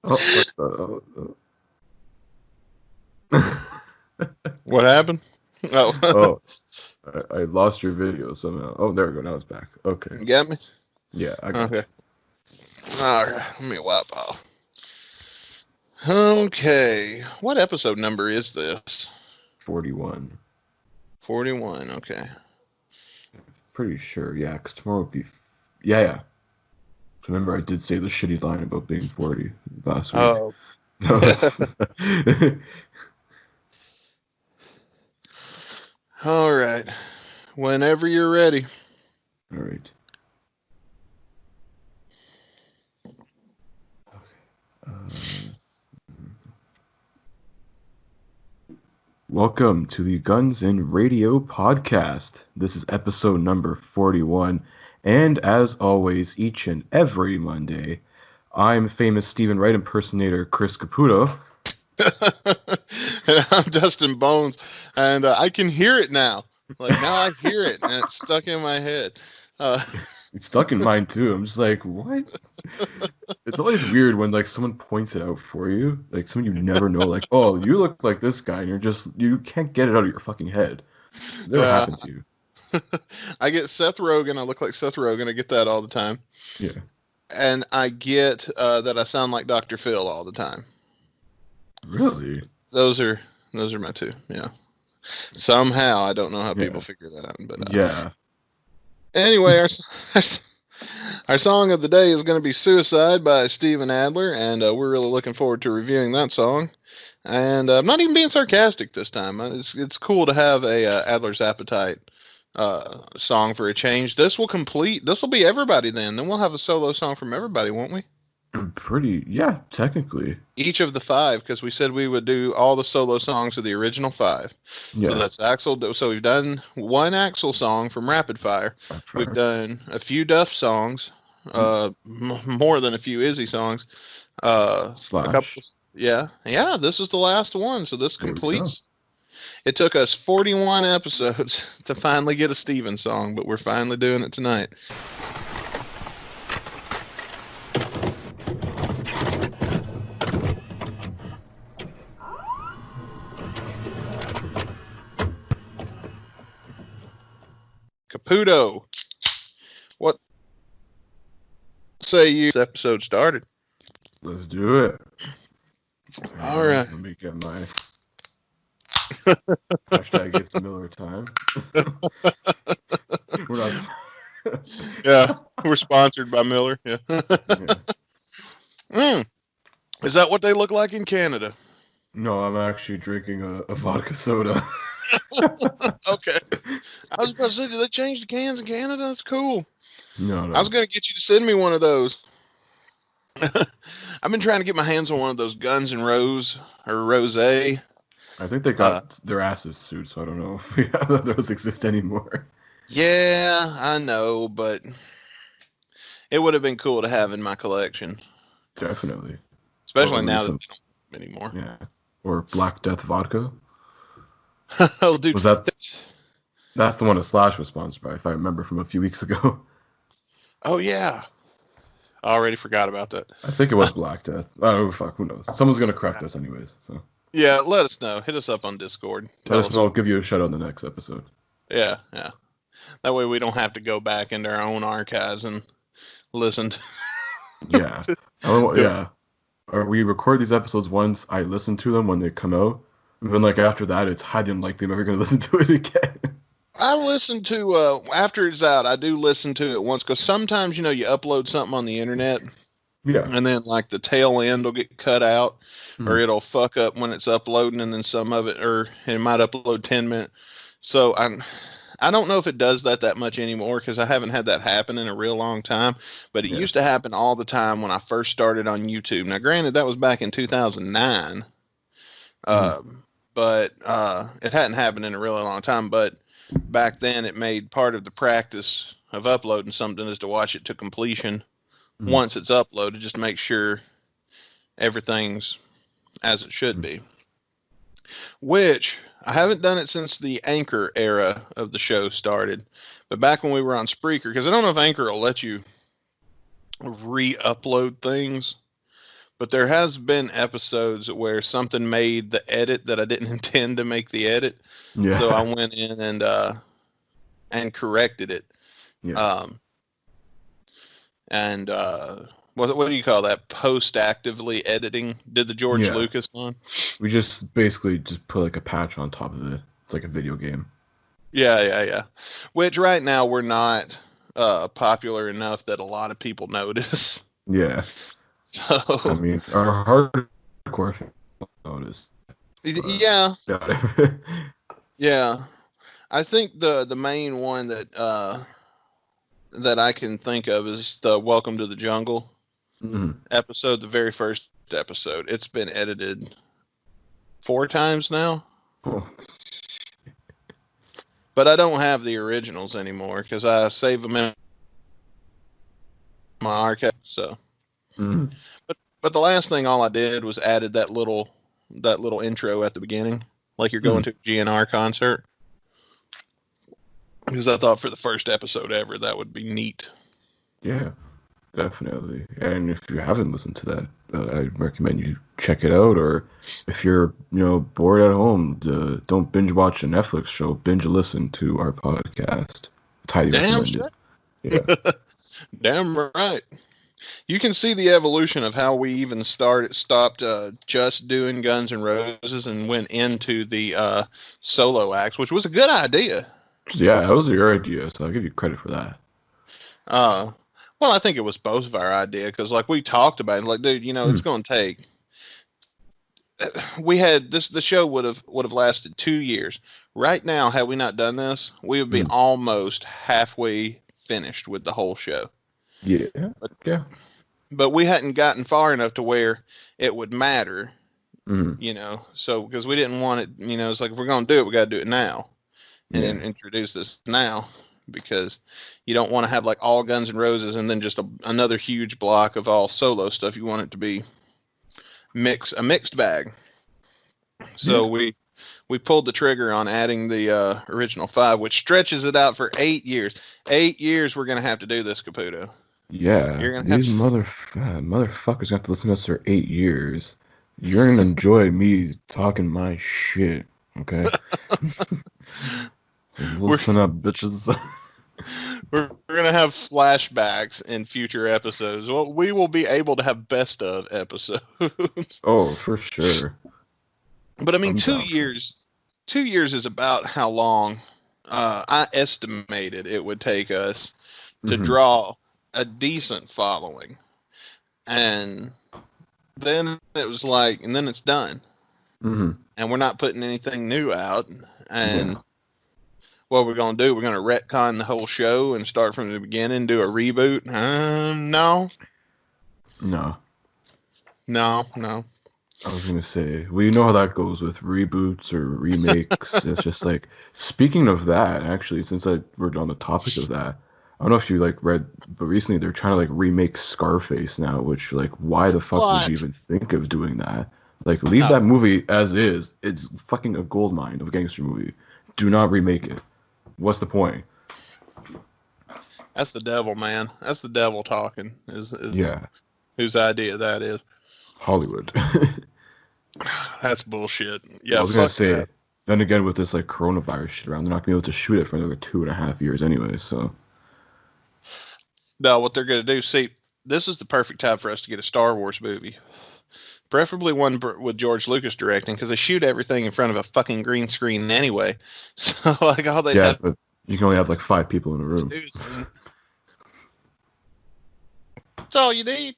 Oh, What happened? Oh, oh, I lost your video somehow. Oh, there we go. Now it's back. Okay. you got me? Yeah, I got Okay. you. All right. Let me wipe off. Okay. What episode number is this? 41. 41. Okay. Pretty sure. Yeah, because tomorrow would be. Yeah. Remember, I did say the shitty line about being 40 last week. Oh. That was. All right. Whenever you're ready. All right. Welcome to the Guns and Radio podcast. This is episode number 41. And as always, each and every Monday, I'm famous Stephen Wright impersonator Chris Caputo. And I'm Dustin Bonez, and I can hear it now. Like, now I hear it, and it's stuck in my head. It's stuck in mine too. I'm just like, what? It's always weird when like someone points it out for you, like someone you never know, like, oh, you look like this guy, and you can't get it out of your fucking head. Has it ever Yeah. happened to you? I get Seth Rogen. I look like Seth Rogen. I get that all the time. Yeah. And I get that I sound like Dr. Phil all the time. Really? Those are my two. Yeah. Somehow I don't know how people figure that out, but yeah. Anyway, our song of the day is going to be "Suicide" by Steven Adler, and we're really looking forward to reviewing that song. And I'm not even being sarcastic this time. It's cool to have a Adler's Appetite song for a change. This will be everybody then. Then we'll have a solo song from everybody, won't we? Yeah, technically. Each of the five, because we said we would do all the solo songs of the original five. Yeah. So that's Axl. So we've done one Axl song from Rapid Fire. We've done a few Duff songs, more than a few Izzy songs. Slash. A couple, yeah. This is the last one, so this completes. It took us 41 episodes to finally get a Steven song, but we're finally doing it tonight. Caputo, what say you? This episode started. Let's do it. All right. Let me get my hashtag it's Miller time. We're not. Yeah, we're sponsored by Miller. Yeah. Is that what they look like in Canada? No, I'm actually drinking a vodka soda. Okay. I was about to say, did they change the cans in Canada? That's cool. No. I was going to get you to send me one of those. I've been trying to get my hands on one of those Guns and Rose or Rosé. I think they got their asses sued, so I don't know if those exist anymore. Yeah, I know, but it would have been cool to have in my collection. Definitely. Especially now that they don't anymore. Yeah. Or Black Death vodka. Oh, dude. That's the one that Slash was sponsored by, if I remember from a few weeks ago. Oh, yeah. I already forgot about that. I think it was Black Death. Oh, fuck, who knows? Someone's going to correct us anyways, so. Yeah, let us know. Hit us up on Discord. Let us know. I'll give you a shout out in the next episode. Yeah. That way we don't have to go back into our own archives and listen. Yeah. Yeah. Or we record these episodes once, I listen to them when they come out, and then like after that, it's highly unlikely I'm ever going to listen to it again. I listen to, after it's out, I do listen to it once, because sometimes, you upload something on the internet. Yeah. And then like the tail end will get cut out, or it'll fuck up when it's uploading, and then some of it, or it might upload 10 minutes. So I don't know if it does that much anymore, because I haven't had that happen in a real long time, but it used to happen all the time when I first started on YouTube. Now, granted, that was back in 2009, but it hadn't happened in a really long time. But back then, it made part of the practice of uploading something is to watch it to completion once it's uploaded, just make sure everything's as it should be. Which I haven't done it since the Anchor era of the show started, but back when we were on Spreaker, because I don't know if Anchor will let you re-upload things, But there has been episodes where something made the edit that I didn't intend to make the edit. So I Yeah. went in and corrected it. Yeah. Um, and what do you call that? Post actively editing. Did the George Yeah. Lucas one? We just basically just put like a patch on top of it. It's like a video game. Yeah. Which right now we're not popular enough that a lot of people notice. Yeah. I So mean, our hardcore fans notice, but yeah, yeah. yeah. I think the main one that I can think of is the Welcome to the Jungle Mhm. episode, the very first episode. It's been edited 4 times now, Oh, but I don't have the originals anymore because I save them in my archive. So, mhm. but the last thing all I did was added that little intro at the beginning, like you're going Mhm. to a GNR concert, because I thought for the first episode ever that would be neat. Yeah, definitely. And if you haven't listened to that, I recommend you check it out. Or if you're, bored at home, don't binge watch a Netflix show. Binge listen to our podcast. It's highly Damn recommended. straight. Yeah. Damn right. You can see the evolution of how we even stopped just doing Guns N' Roses and went into the solo acts, which was a good idea. Yeah, that was your idea, so I'll give you credit for that. Uh, well, I think it was both of our idea because, like, we talked about it. Like, dude, it's Mhm. going to take. We had this. The show would have lasted 2 years. Right now, had we not done this, we would be Mhm. almost halfway finished with the whole show. Yeah. But Yeah. but we hadn't gotten far enough to where it would matter. Mhm. So because we didn't want it, it's like if we're going to do it, we got to do it now and then Yeah. introduce this now because you don't want to have like all Guns N' Roses and then just another huge block of all solo stuff. You want it to be a mixed bag. So Yeah. we pulled the trigger on adding the original 5, which stretches it out for 8 years. 8 years we're gonna have to do this, Caputo. Yeah. You're gonna have These motherfuckers have to listen to us for 8 years. You're gonna enjoy me talking my shit, okay? So we're listen up, bitches. we're gonna have flashbacks in future episodes. Well, we will be able to have best of episodes. Oh, for sure. But I mean, I'm two down for it. years. 2 years is about how long I estimated it would take us to Hmm. draw a decent following, and then it was like, and then it's done, Hmm. and we're not putting anything new out. Yeah. And what we're gonna do? We're gonna retcon the whole show and start from the beginning, do a reboot? No, No. no. I was gonna say, we know how that goes with reboots or remakes. It's just like, speaking of that, actually, since we're on the topic of that, I don't know if you like read, but recently they're trying to like remake Scarface now, which like, why the fuck would you What? even think of doing that? Like, leave that No, movie as is. It's fucking a gold mine of a gangster movie. Do not remake it. What's the point? that's the devil, man. That's the devil talking. Is Yeah, whose idea that is? Hollywood. That's bullshit. I Yeah, was gonna fuck that. say, then again, with this like coronavirus shit around, they're not gonna be able to shoot it for another 2.5 years anyway. So, No, what they're gonna do? See, this is the perfect time for us to get a Star Wars movie, preferably one with George Lucas directing, because they shoot everything in front of a fucking green screen anyway. So like all they'd yeah, have but you can only have like 5 people in a to room. do is that's all you need.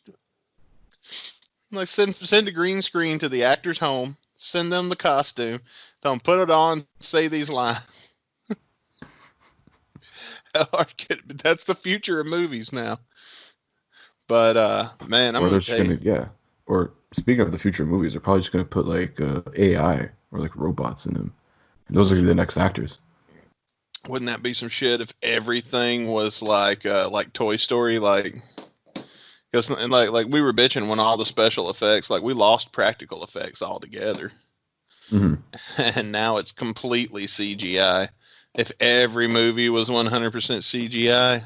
Like send a green screen to the actor's home, send them the costume, tell them put it on, say these lines. That's the future of movies now. But man, I'm Or they're gonna just tell you, gonna, yeah. Or speaking of the future movies, they're probably just gonna put like AI or like robots in them. And those are gonna be the next actors. wouldn't that be some shit if everything was like Toy Story, like because like we were bitching when all the special effects, like we lost practical effects altogether, Hmm. and now it's completely CGI. If every movie was 100% CGI,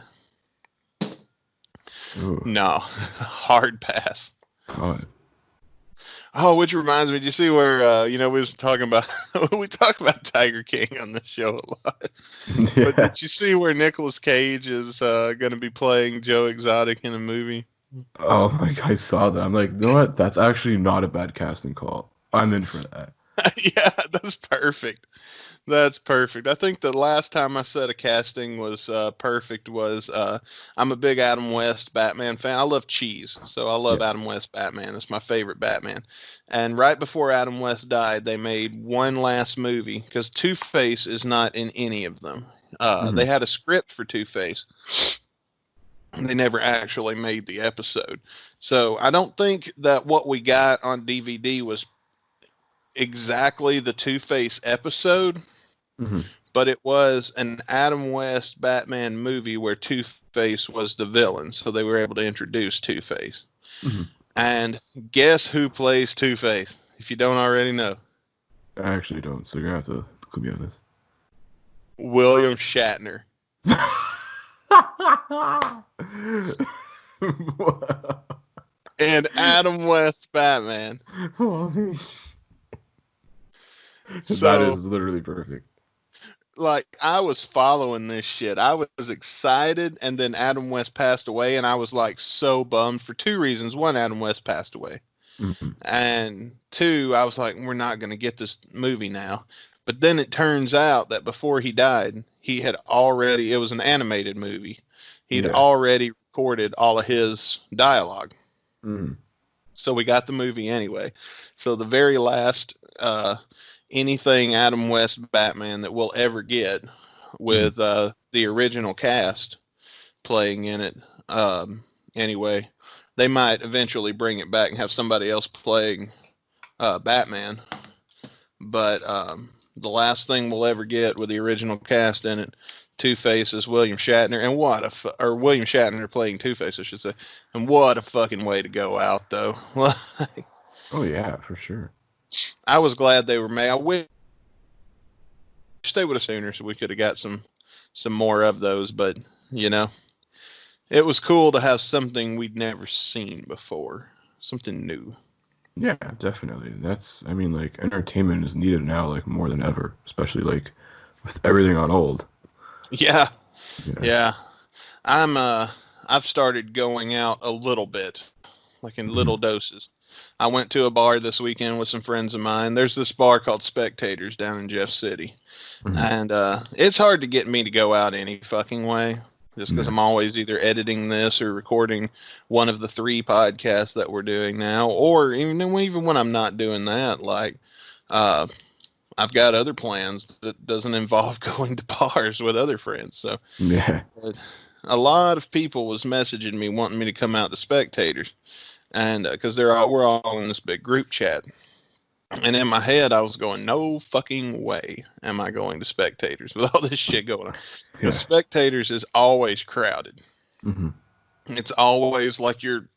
Oh no, hard pass. God. Oh, which reminds me, did you see where we was talking about we talk about Tiger King on this show a lot. But Yeah. did you see where Nicolas Cage is going to be playing Joe Exotic in a movie? Oh my God, I saw that. I'm like, you know what? That's actually not a bad casting call. I'm in for that. Yeah, that's perfect. That's perfect. I think the last time I said a casting was perfect was I'm a big Adam West Batman fan. I love cheese, so I love Yeah. Adam West Batman. It's my favorite Batman. And right before Adam West died, they made one last movie because Two-Face is not in any of them. Hmm. They had a script for Two-Face. They never actually made the episode. So I don't think that what we got on DVD was exactly the Two-Face episode, Hmm. but it was an Adam West Batman movie where Two-Face was the villain, so they were able to introduce Two-Face. Hmm. And guess who plays Two-Face? If you don't already know, I actually don't, so you're gonna have to clue me on this. William Shatner. And Adam West Batman. Holy sh- That So, is literally perfect. like, I was following this shit. I was excited, and then Adam West passed away, and I was, like, so bummed for two reasons. One, Adam West passed away. Hmm. And two, I was like, we're not going to get this movie now. But then it turns out that before he died, he had already, it was an animated movie. He'd Yeah. already recorded all of his dialogue. Hmm. So we got the movie anyway. So the very last anything Adam West Batman that we'll ever get Hmm. with the original cast playing in it. Anyway, they might eventually bring it back and have somebody else playing Batman. But the last thing we'll ever get with the original cast in it, Two Face is William Shatner, and or William Shatner playing Two Face, I should say. And what a fucking way to go out, though. Oh yeah, for sure. I was glad they were made. I wish they would have sooner, so we could have got some more of those. But you know, it was cool to have something we'd never seen before, something new. Yeah, definitely. That's, I mean, like, entertainment is needed now, like, more than ever, especially, like, with everything on hold. Yeah, Yeah. yeah. I'm I've started going out a little bit, like in Hmm. little doses. I went to a bar this weekend with some friends of mine. There's this bar called Spectators down in Jeff City. Hmm. And it's hard to get me to go out any fucking way just because Yeah. I'm always either editing this or recording one of the three podcasts that we're doing now, or even when I'm not doing that, like uh, I've got other plans that doesn't involve going to bars with other friends. So Yeah. but a lot of people was messaging me wanting me to come out to Spectators, and because we're all in this big group chat. And in my head, I was going, no fucking way am I going to Spectators with all this shit going on. Because Yeah. Spectators is always crowded. Hmm. It's always like you're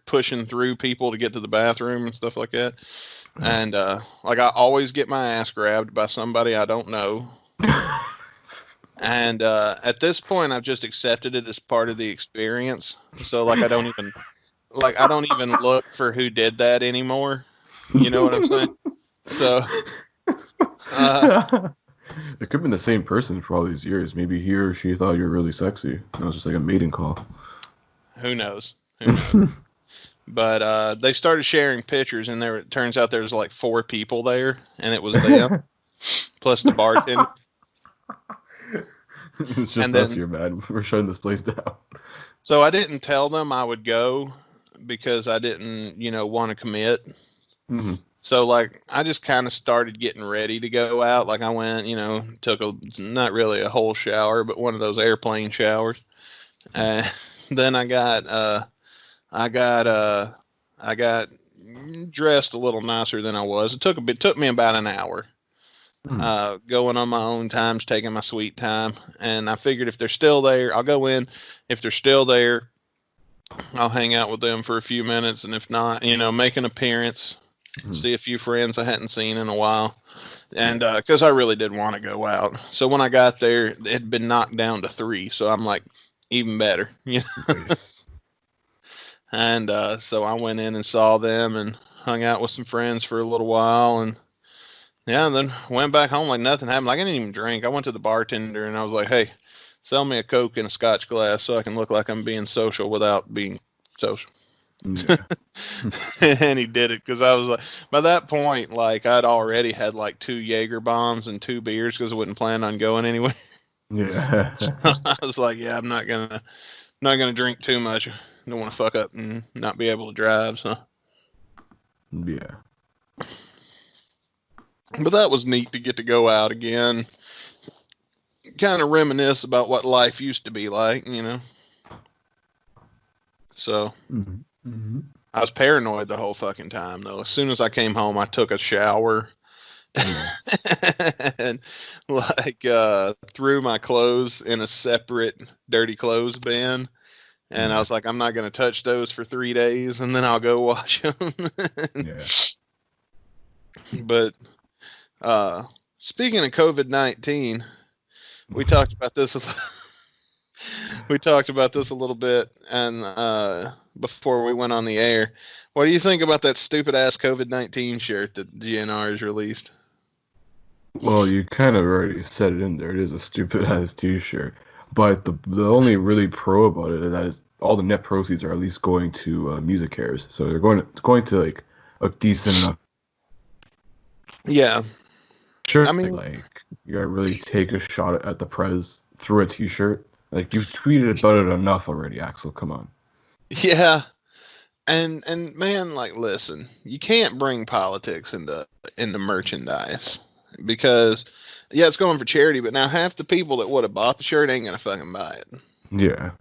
pushing through people to get to the bathroom and stuff like that. Oh. And like I always get my ass grabbed by somebody I don't know. And at this point, I've just accepted it as part of the experience. So I don't even look for who did that anymore. You know what I'm saying? So uh, It could have been the same person for all these years. Maybe he or she thought you were really sexy. That was just like a mating call. who knows? Who knows? But they started sharing pictures, and it turns out there was like four people there, and it was them plus the bartender. It's And just us then, here, man. We're shutting this place down. so I didn't tell them I would go because I didn't, want to commit. Hmm. So like I just kind of started getting ready to go out. Like I went, took a not really a whole shower, but one of those airplane showers. And then I got I got dressed a little nicer than I was. It took me about an hour. Hmm. Going on my own time, taking my sweet time, and I figured if they're still there, I'll go in. If they're still there, I'll hang out with them for a few minutes, and if not, make an appearance, Hmm. see a few friends I hadn't seen in a while, and Yeah. because I really did want to go out. So when I got there, it had been knocked down to three, so I'm like, even better. Nice. And so I went in and saw them, and hung out with some friends for a little while, and yeah, and then went back home like nothing happened. Like I didn't even drink. I went to the bartender and I was like, "Hey, sell me a Coke in a Scotch glass so I can look like I'm being social without being social." Yeah. And he did it because I was like, by that point, like I'd already had like 2 Jaeger bombs and 2 beers because I wasn't planning on going anyway. Yeah. So I was like, yeah, I'm not gonna drink too much. I don't want to fuck up and not be able to drive. So, Yeah. but that was neat to get to go out again, kind of reminisce about what life used to be like. So Mm-hmm. Mm-hmm. I was paranoid the whole fucking time though. As soon as I came home, I took a shower Yeah. and like threw my clothes in a separate dirty clothes bin. And I Yeah. was like, I'm not going to touch those for 3 days, and then I'll go wash them. Yeah. But speaking of COVID-19, we talked about this. We talked about this a little bit, and before we went on the air, what do you think about that stupid ass COVID-19 shirt that GNR has released? Well, you kind of already said it in there. It is a stupid ass T-shirt, but the only really pro about it is that all the net proceeds are at least going to music cares. So it's going to like a decent enough Yeah, I shirt. mean, Like you gotta really take a shot at the prez through a T-shirt. Like you've tweeted about it enough already, Axel. Come on. yeah, and man, like, listen, you can't bring politics into merchandise because yeah, it's going for charity, but now half the people that would have bought the shirt ain't gonna fucking buy it, Yeah.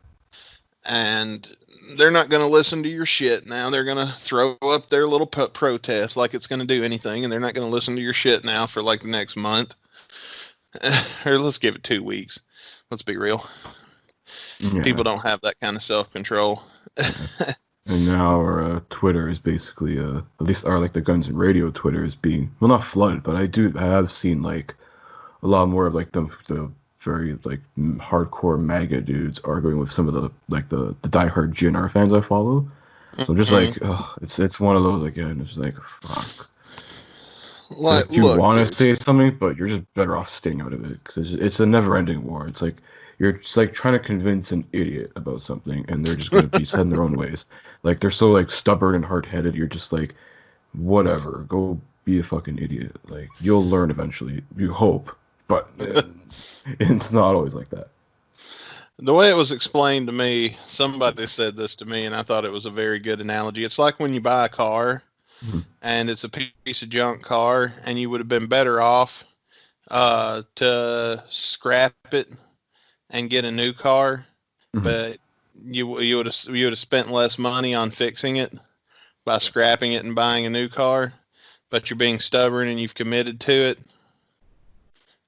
and they're not gonna listen to your shit. Now they're gonna throw up their little protest like it's gonna do anything, and they're not gonna listen to your shit now for like the next month, or let's give it 2 weeks. Let's be real. People Yeah. don't have that kind of self control. Yeah. And now our Twitter is basically at least our like the Guns and Radio Twitter is being well not flooded, but I have seen like a lot more of like the very like hardcore MAGA dudes arguing with some of the like the diehard GNR fans I follow. So I'm just Mm-hmm. like, ugh, it's one of those again. It's just like fuck. It's Like, like you look, want to dude. say something, but you're just better off staying out of it because it's a never-ending war. It's like you're just like trying to convince an idiot about something, and they're just gonna be set in their own ways. Like they're so like stubborn and hard-headed. You're just like, whatever, go be a fucking idiot. Like you'll learn eventually. You hope, but it's not always like that. The way it was explained to me, somebody said this to me, and I thought it was a very good analogy. It's like when you buy a car Mhm. and it's a piece of junk car, and you would have been better off to scrap it and get a new car, Mhm. but you would have spent less money on fixing it by scrapping it and buying a new car. But you're being stubborn and you've committed to it,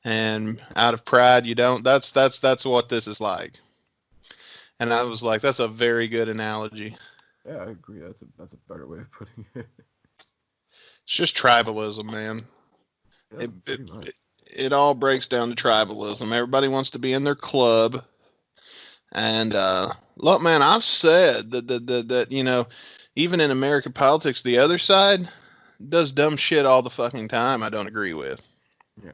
and out of pride you don't. That's what this is like. And I was like, that's a very good analogy. Yeah, I agree. That's a better way of putting it. It's just tribalism, man. Yeah, It it pretty much. it, it all breaks down to tribalism. Everybody wants to be in their club, and look, man, I've said that even in American politics, the other side does dumb shit all the fucking time. I don't agree with. Yeah.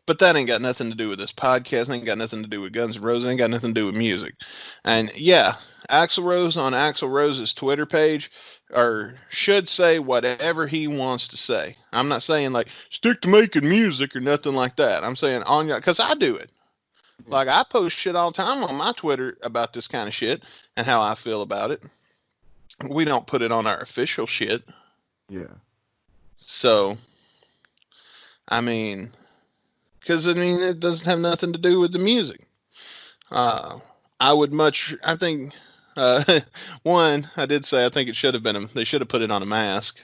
But that ain't got nothing to do with this podcast. Ain't got nothing to do with Guns N' Roses. Ain't got nothing to do with music. And yeah, Axl Rose on Axl Rose's Twitter page, or should say whatever he wants to say. I'm not saying like stick to making music or nothing like that. I'm saying on your, because I do it. Yeah. Like I post shit all the time on my Twitter about this kind of shit and how I feel about it. We don't put it on our official shit. Yeah. So I mean, because I mean it doesn't have nothing to do with the music. Uh, I think, uh, one, I did say I think it should have been, they should have put it on a mask.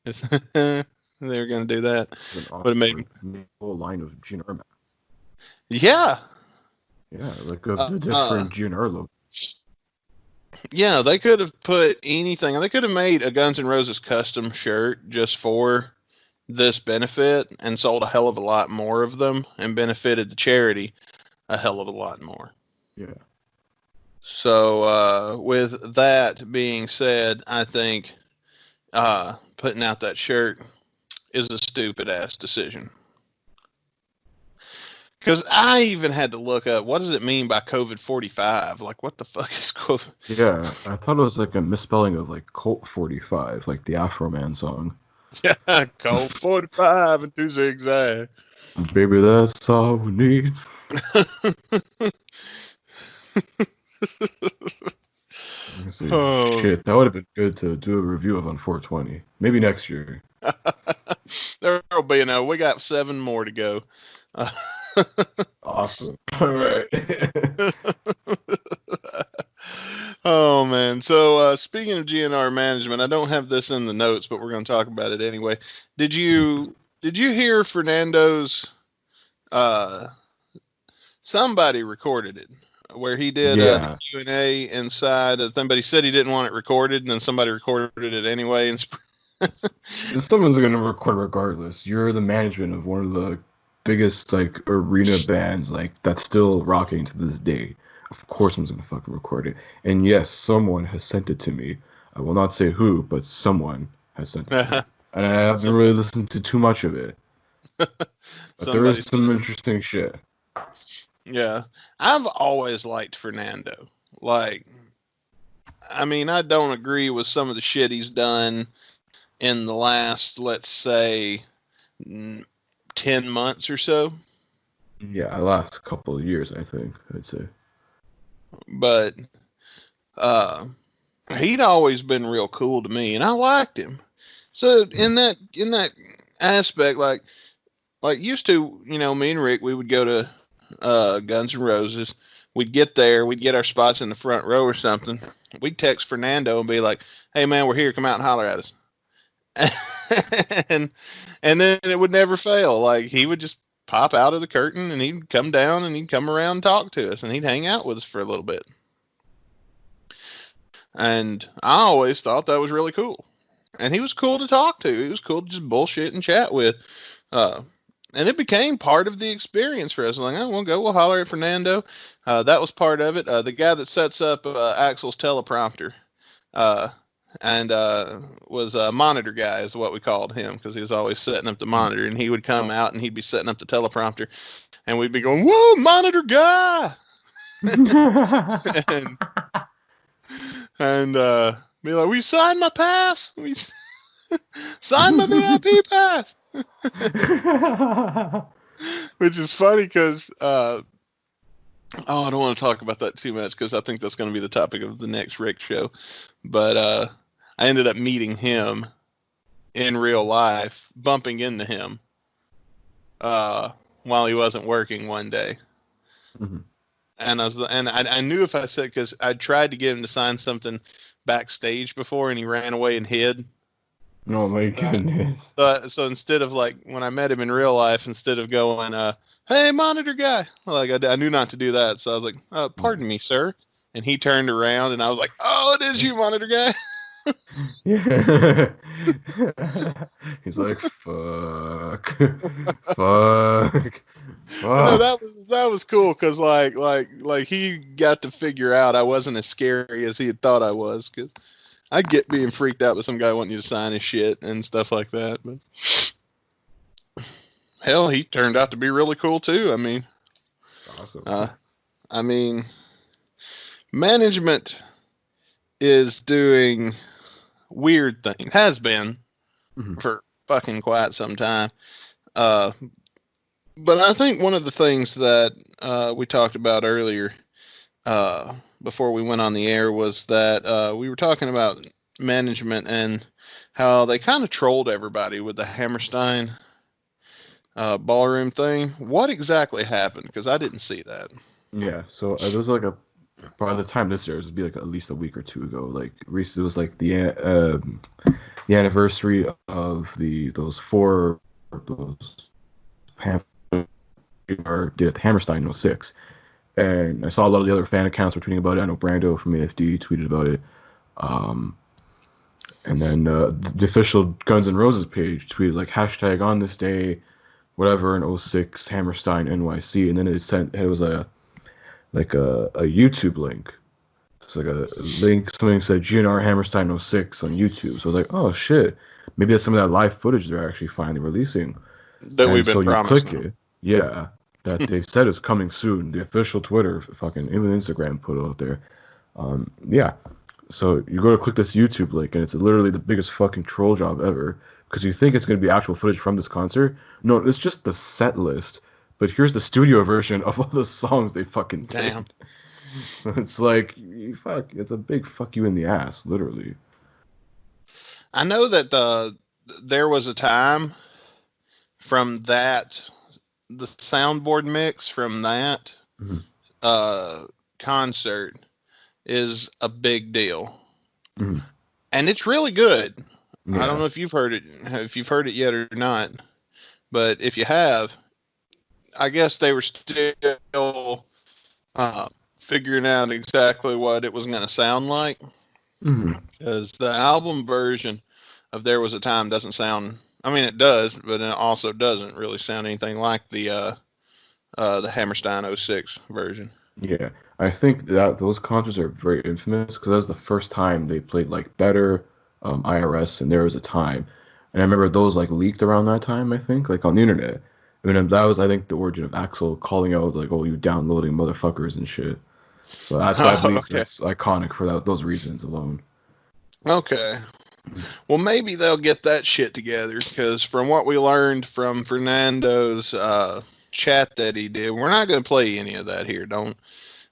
They were going to do that. An But it made, awesome like, whole line of GNR masks. yeah. Yeah, like of Uh, the uh, different GNR logos. yeah, they could have put anything. They could have made a Guns N' Roses custom shirt just for this benefit and sold a hell of a lot more of them and benefited the charity a hell of a lot more. Yeah. So, with that being said, I think putting out that shirt is a stupid ass decision. Because I even had to look up, what does it mean by COVID 45? Like, what the fuck is COVID? Yeah, I thought it was like a misspelling of like Colt 45, like the Afro Man song. Yeah, Colt 45 and 2 zigzag. Baby, that's all we need. Let's see. Oh. Shit, that would have been good to do a review of on 420. Maybe next year. There'll be we got 7 more to go. Awesome. All right. Oh man. So speaking of GNR management, I don't have this in the notes, but we're going to talk about it anyway. Did you hear Fernando's somebody recorded it where he did the Q&A inside of thing, but he said he didn't want it recorded, and then somebody recorded it anyway. And someone's going to record regardless. You're the management of one of the biggest like arena bands like that's still rocking to this day. Of course someone's going to fucking record it. And yes, someone has sent it to me. I will not say who, but someone has sent it to me. And I haven't really listened to too much of it. But there is some interesting shit. Yeah. I've always liked Fernando. Like, I mean, I don't agree with some of the shit he's done in the last, let's say, 10 months or so. Yeah, the last couple of years, I think, I'd say. But he'd always been real cool to me, and I liked him. So in that aspect, like used to, me and Rick, we would go to Guns N' Roses. We'd get there, we'd get our spots in the front row or something. We'd text Fernando and be like, "Hey man, we're here. Come out and holler at us." and then it would never fail. Like, he would just pop out of the curtain and he'd come down and he'd come around and talk to us and he'd hang out with us for a little bit. And I always thought that was really cool. And he was cool to talk to. He was cool to just bullshit and chat with. And it became part of the experience for us. Like, oh, we'll holler at Fernando. That was part of it. The guy that sets up Axel's teleprompter and was a monitor guy is what we called him, because he was always setting up the monitor. And he would come out and he'd be setting up the teleprompter. And we'd be going, "Whoa, monitor guy!" and be like, "We signed my pass. We signed my VIP pass." Which is funny because I don't want to talk about that too much because I think that's going to be the topic of the next Rick show. But I ended up meeting him in real life, bumping into him while he wasn't working one day. Mm-hmm. And I knew if I said, because I tried to get him to sign something backstage before, and he ran away and hid. Oh my goodness. So instead of, like, when I met him in real life, instead of going, "Hey, monitor guy," like, I knew not to do that. So I was like, "Pardon me, sir." And he turned around and I was like, "Oh, it is you, monitor guy." Yeah. He's like, fuck. Fuck. No, that was cool because like he got to figure out I wasn't as scary as he had thought I was, because I get being freaked out with some guy wanting you to sign his shit and stuff like that. But hell, he turned out to be really cool too. I mean, awesome. I mean, management is doing weird things. Has been for fucking quite some time. But I think one of the things that we talked about earlier before we went on the air was that we were talking about management and how they kind of trolled everybody with the Hammerstein ballroom thing. What exactly happened? Because I didn't see that. Yeah, so it was like by the time this airs, it'd be like at least a week or two ago. Like, recently, it was like the anniversary of those pamphlets did at the Hammerstein in 06. And I saw a lot of the other fan accounts were tweeting about it. I know Brando from AFD tweeted about it. And then the official Guns N' Roses page tweeted like hashtag on this day, whatever, in 06 Hammerstein NYC. And then it was a YouTube link It's like a link. Something said GNR Hammerstein 06 on YouTube. So I was like, oh shit, maybe that's some of that live footage they're actually finally releasing. That we've And been so you click promising. it, yeah, that they said is coming soon. The official Twitter, fucking even Instagram put it out there. Yeah. So you go to click this YouTube link, and it's literally the biggest fucking troll job ever. Because you think it's going to be actual footage from this concert. No, it's just the set list. But here's the studio version of all the songs they fucking Damn. did. So it's like, fuck, it's a big fuck you in the ass, literally. I know that there was a time from that, the soundboard mix from that Mm-hmm. concert is a big deal. Mm-hmm. And it's really good. I don't Yeah. know if you've heard it yet or not, but if you have, I guess they were still figuring out exactly what it was going to sound like, Mm-hmm. because the album version of There Was a Time doesn't sound, I mean, it does, but it also doesn't really sound anything like the Hammerstein '06 version. Yeah. I think that those concerts are very infamous because that was the first time they played like Better, IRS, and There Was a Time. And I remember those like leaked around that time, I think, like on the internet. I mean, that was, I think, the origin of Axel calling out like, "Oh, you downloading motherfuckers and shit." So that's why I believe Okay. that's iconic for those reasons alone. Okay. Well, maybe they'll get that shit together, because from what we learned from Fernando's chat that he did, we're not going to play any of that here. Don't.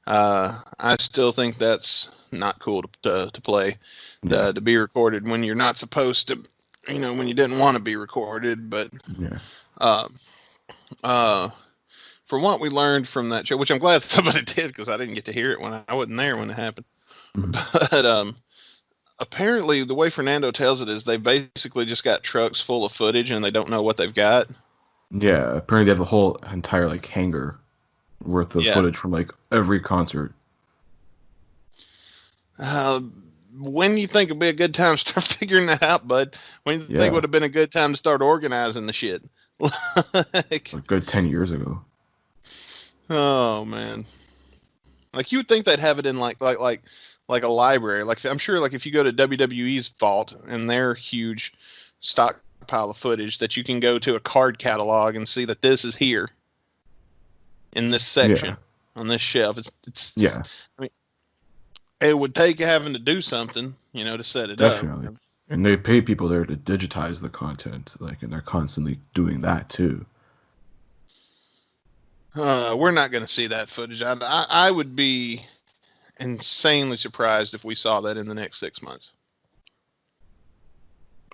I still think that's not cool to play, Yeah, to be recorded when you're not supposed to, when you didn't want to be recorded. But yeah, uh, uh, from what we learned from that show, which I'm glad somebody did, because I didn't get to hear it when I wasn't there when it happened. mhm. But apparently, the way Fernando tells it is they basically just got trucks full of footage and they don't know what they've got. Yeah. Apparently, they have a whole entire like hangar worth of Yeah. footage from like every concert. Uh, when you think would be a good time to start figuring that out, bud? When you think Yeah, would have been a good time to start organizing the shit? a Like, good 10 years ago. oh man, like you would think they'd have it in like a library. Like I'm sure, like if you go to WWE's vault and their huge stockpile of footage, that you can go to a card catalog and see that this is here in this Yeah, section on this shelf. It's yeah, I mean, it would take having to do something, to set it up. definitely. And they pay people there to digitize the content, like, and they're constantly doing that too. We're not going to see that footage. I would be insanely surprised if we saw that in the next 6 months.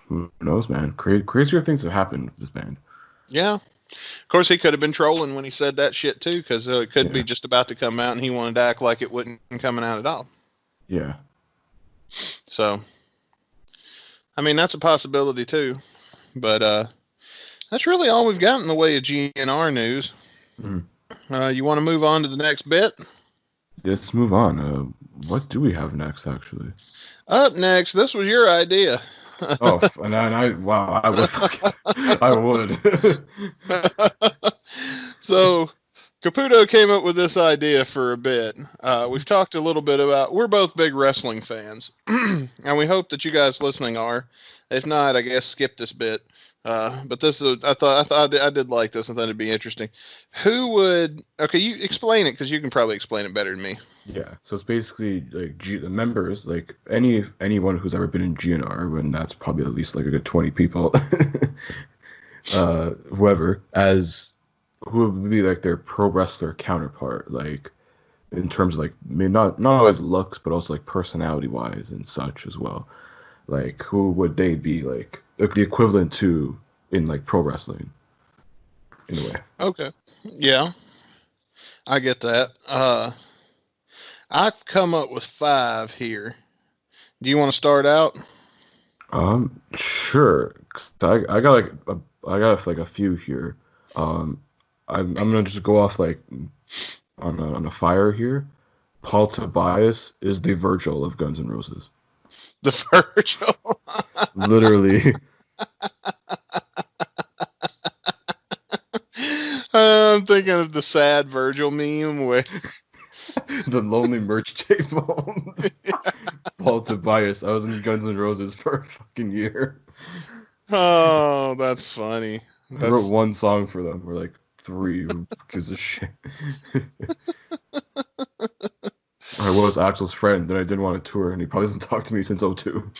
Who knows, man? Crazier things have happened with this band. Yeah. Of course, he could have been trolling when he said that shit too, because it could be Yeah, just about to come out and he wanted to act like it wasn't coming out at all. yeah. So, I mean, that's a possibility too. But that's really all we've got in the way of GNR news. Mhm. You want to move on to the next bit? Let's move on. What do we have next, actually? Up next, this was your idea. Oh, wow, I would, I would. So, Caputo came up with this idea for a bit. We've talked a little bit about, we're both big wrestling fans, and we hope that you guys listening are. If not, I guess skip this bit. But this is, I did like this. I thought it'd be interesting. Who would? Okay, you explain it, because you can probably explain it better than me. Yeah, so it's basically like the members, like anyone who's ever been in GNR, and that's probably at least like a good 20 people, whoever, as who would be like their pro wrestler counterpart, like in terms of like maybe not always looks, but also like personality wise and such as well. Like who would they be like the equivalent to in like pro wrestling in a way? Okay, yeah, I get that. I've come up with 5 here. Do you want to start out? Sure. 'Cause I got like I got like a few here. Um, I'm gonna just go off like on a fire here. Paul Tobias is the Virgil of Guns N' Roses. The Virgil. Literally. I'm thinking of the sad Virgil meme where The lonely merch table. Paul Tobias. I was in Guns N' Roses for a fucking year. Oh, that's funny. I wrote That's one song for them, or like three. Who gives a shit? I was Axel's friend, then I didn't want to tour, and he probably doesn't talk to me since '02.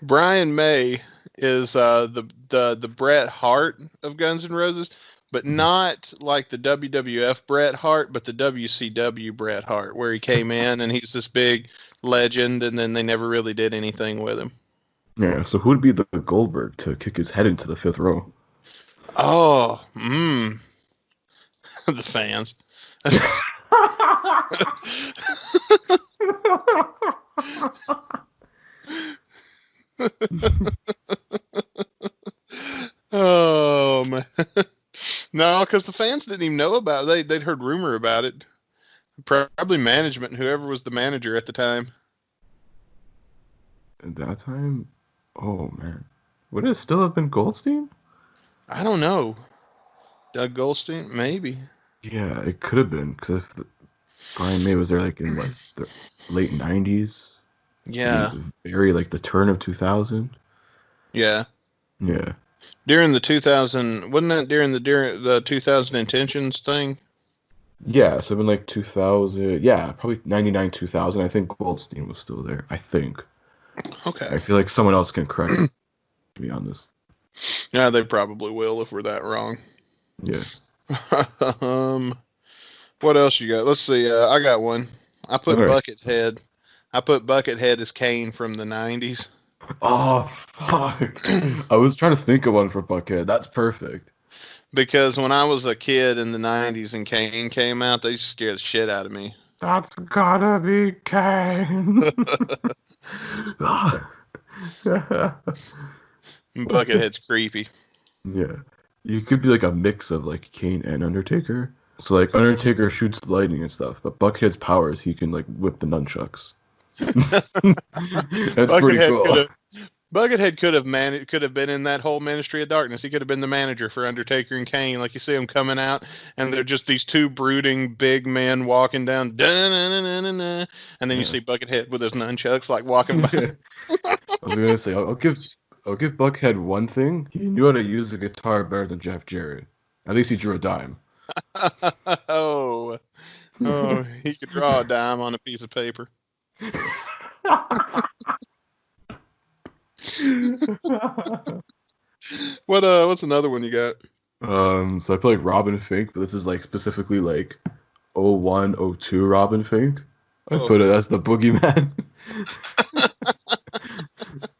Brian May is the Bret Hart of Guns N' Roses, but not like the WWF Bret Hart, but the WCW Bret Hart, where he came in and he's this big legend, and then they never really did anything with him. Yeah, so who would be the Goldberg to kick his head into the fifth row? Oh, the fans. Oh man, no, because the fans didn't even know about it. They'd heard rumor about it. Probably management, whoever was the manager at the time. At that time, oh man, would it still have been Goldstein? I don't know. Doug Goldstein, maybe. Yeah, it could have been because if Brian May was there like in what the late '90s, maybe Yeah, very like the turn of 2000. yeah. Yeah, During the 2000, wasn't that during the 2000 intentions thing? yeah. So in like 2000, yeah, probably '99, 2000. I think Goldstein was still there. I think. Okay. I feel like someone else can correct me on this. Yeah, they probably will if we're that wrong. Yeah. um, what else you got? Let's see. I got one. I All put right. Buckethead. I put Buckethead as Kane from the 90s. Oh fuck! I was trying to think of one for Buckhead. That's perfect. Because when I was a kid in the 90s and Kane came out, they scared the shit out of me. That's gotta be Kane. Buckethead's creepy. Yeah. You could be like a mix of like Kane and Undertaker. So like Undertaker shoots lightning and stuff, but Buckhead's powers he can like whip the nunchucks. That's pretty Buckethead could cool. have Buckethead could have been in that whole Ministry of Darkness. He could have been the manager for Undertaker and Kane. Like you see them coming out, and they're just these two brooding big men walking down, and then you Yeah. see Buckethead with his nunchucks like walking by. I was gonna say I'll give Buckhead one thing. He knew how to use the guitar better than Jeff Jarrett. At least he drew a dime. Oh, oh, he could draw a dime on a piece of paper. What's another one you got? So I play like Robin Fink, but this is like specifically like '01, '02 Robin Fink. I Oh, put it as the boogeyman.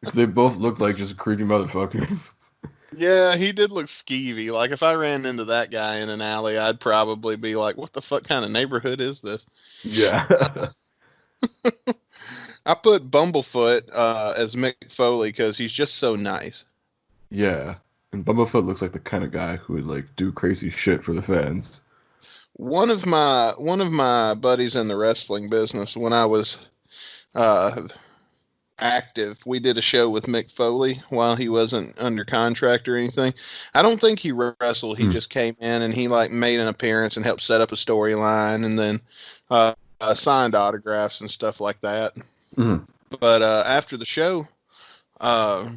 Because they both look like just creepy motherfuckers. yeah, he did look skeevy. Like if I ran into that guy in an alley, I'd probably be like, "What the fuck kind of neighborhood is this?" Yeah. I put Bumblefoot as Mick Foley because he's just so nice. Yeah. And Bumblefoot looks like the kind of guy who would like do crazy shit for the fans. One of my buddies in the wrestling business when I was uh, active, we did a show with Mick Foley while he wasn't under contract or anything. I don't think he wrestled. He Hmm. just came in and he like made an appearance and helped set up a storyline and then signed autographs and stuff like that. Mhm. But after the show, uh,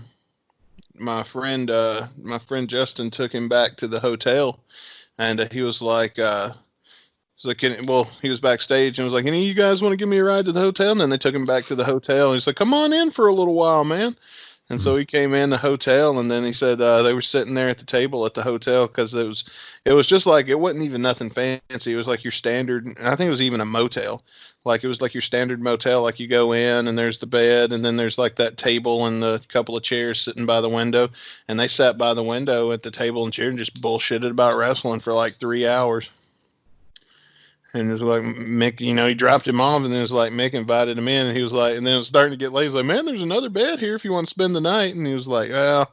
my friend Justin took him back to the hotel, and he was like, he was backstage and was like, any of you guys want to give me a ride to the hotel? And then they took him back to the hotel. And he's like, come on in for a little while, man. And so Mhm. he came in the hotel, and then he said they were sitting there at the table at the hotel because it was just like it wasn't even nothing fancy. It was like your standard. I think it was even a motel. Like it was like your standard motel. Like you go in and there's the bed, and then there's like that table and the couple of chairs sitting by the window. And they sat by the window at the table and chair and just bullshitted about wrestling for like 3 hours. And it was like Mick, he dropped him off, and then it was like Mick invited him in, and he was like, and then it was starting to get late. He was like, man, there's another bed here if you want to spend the night. And he was like, well,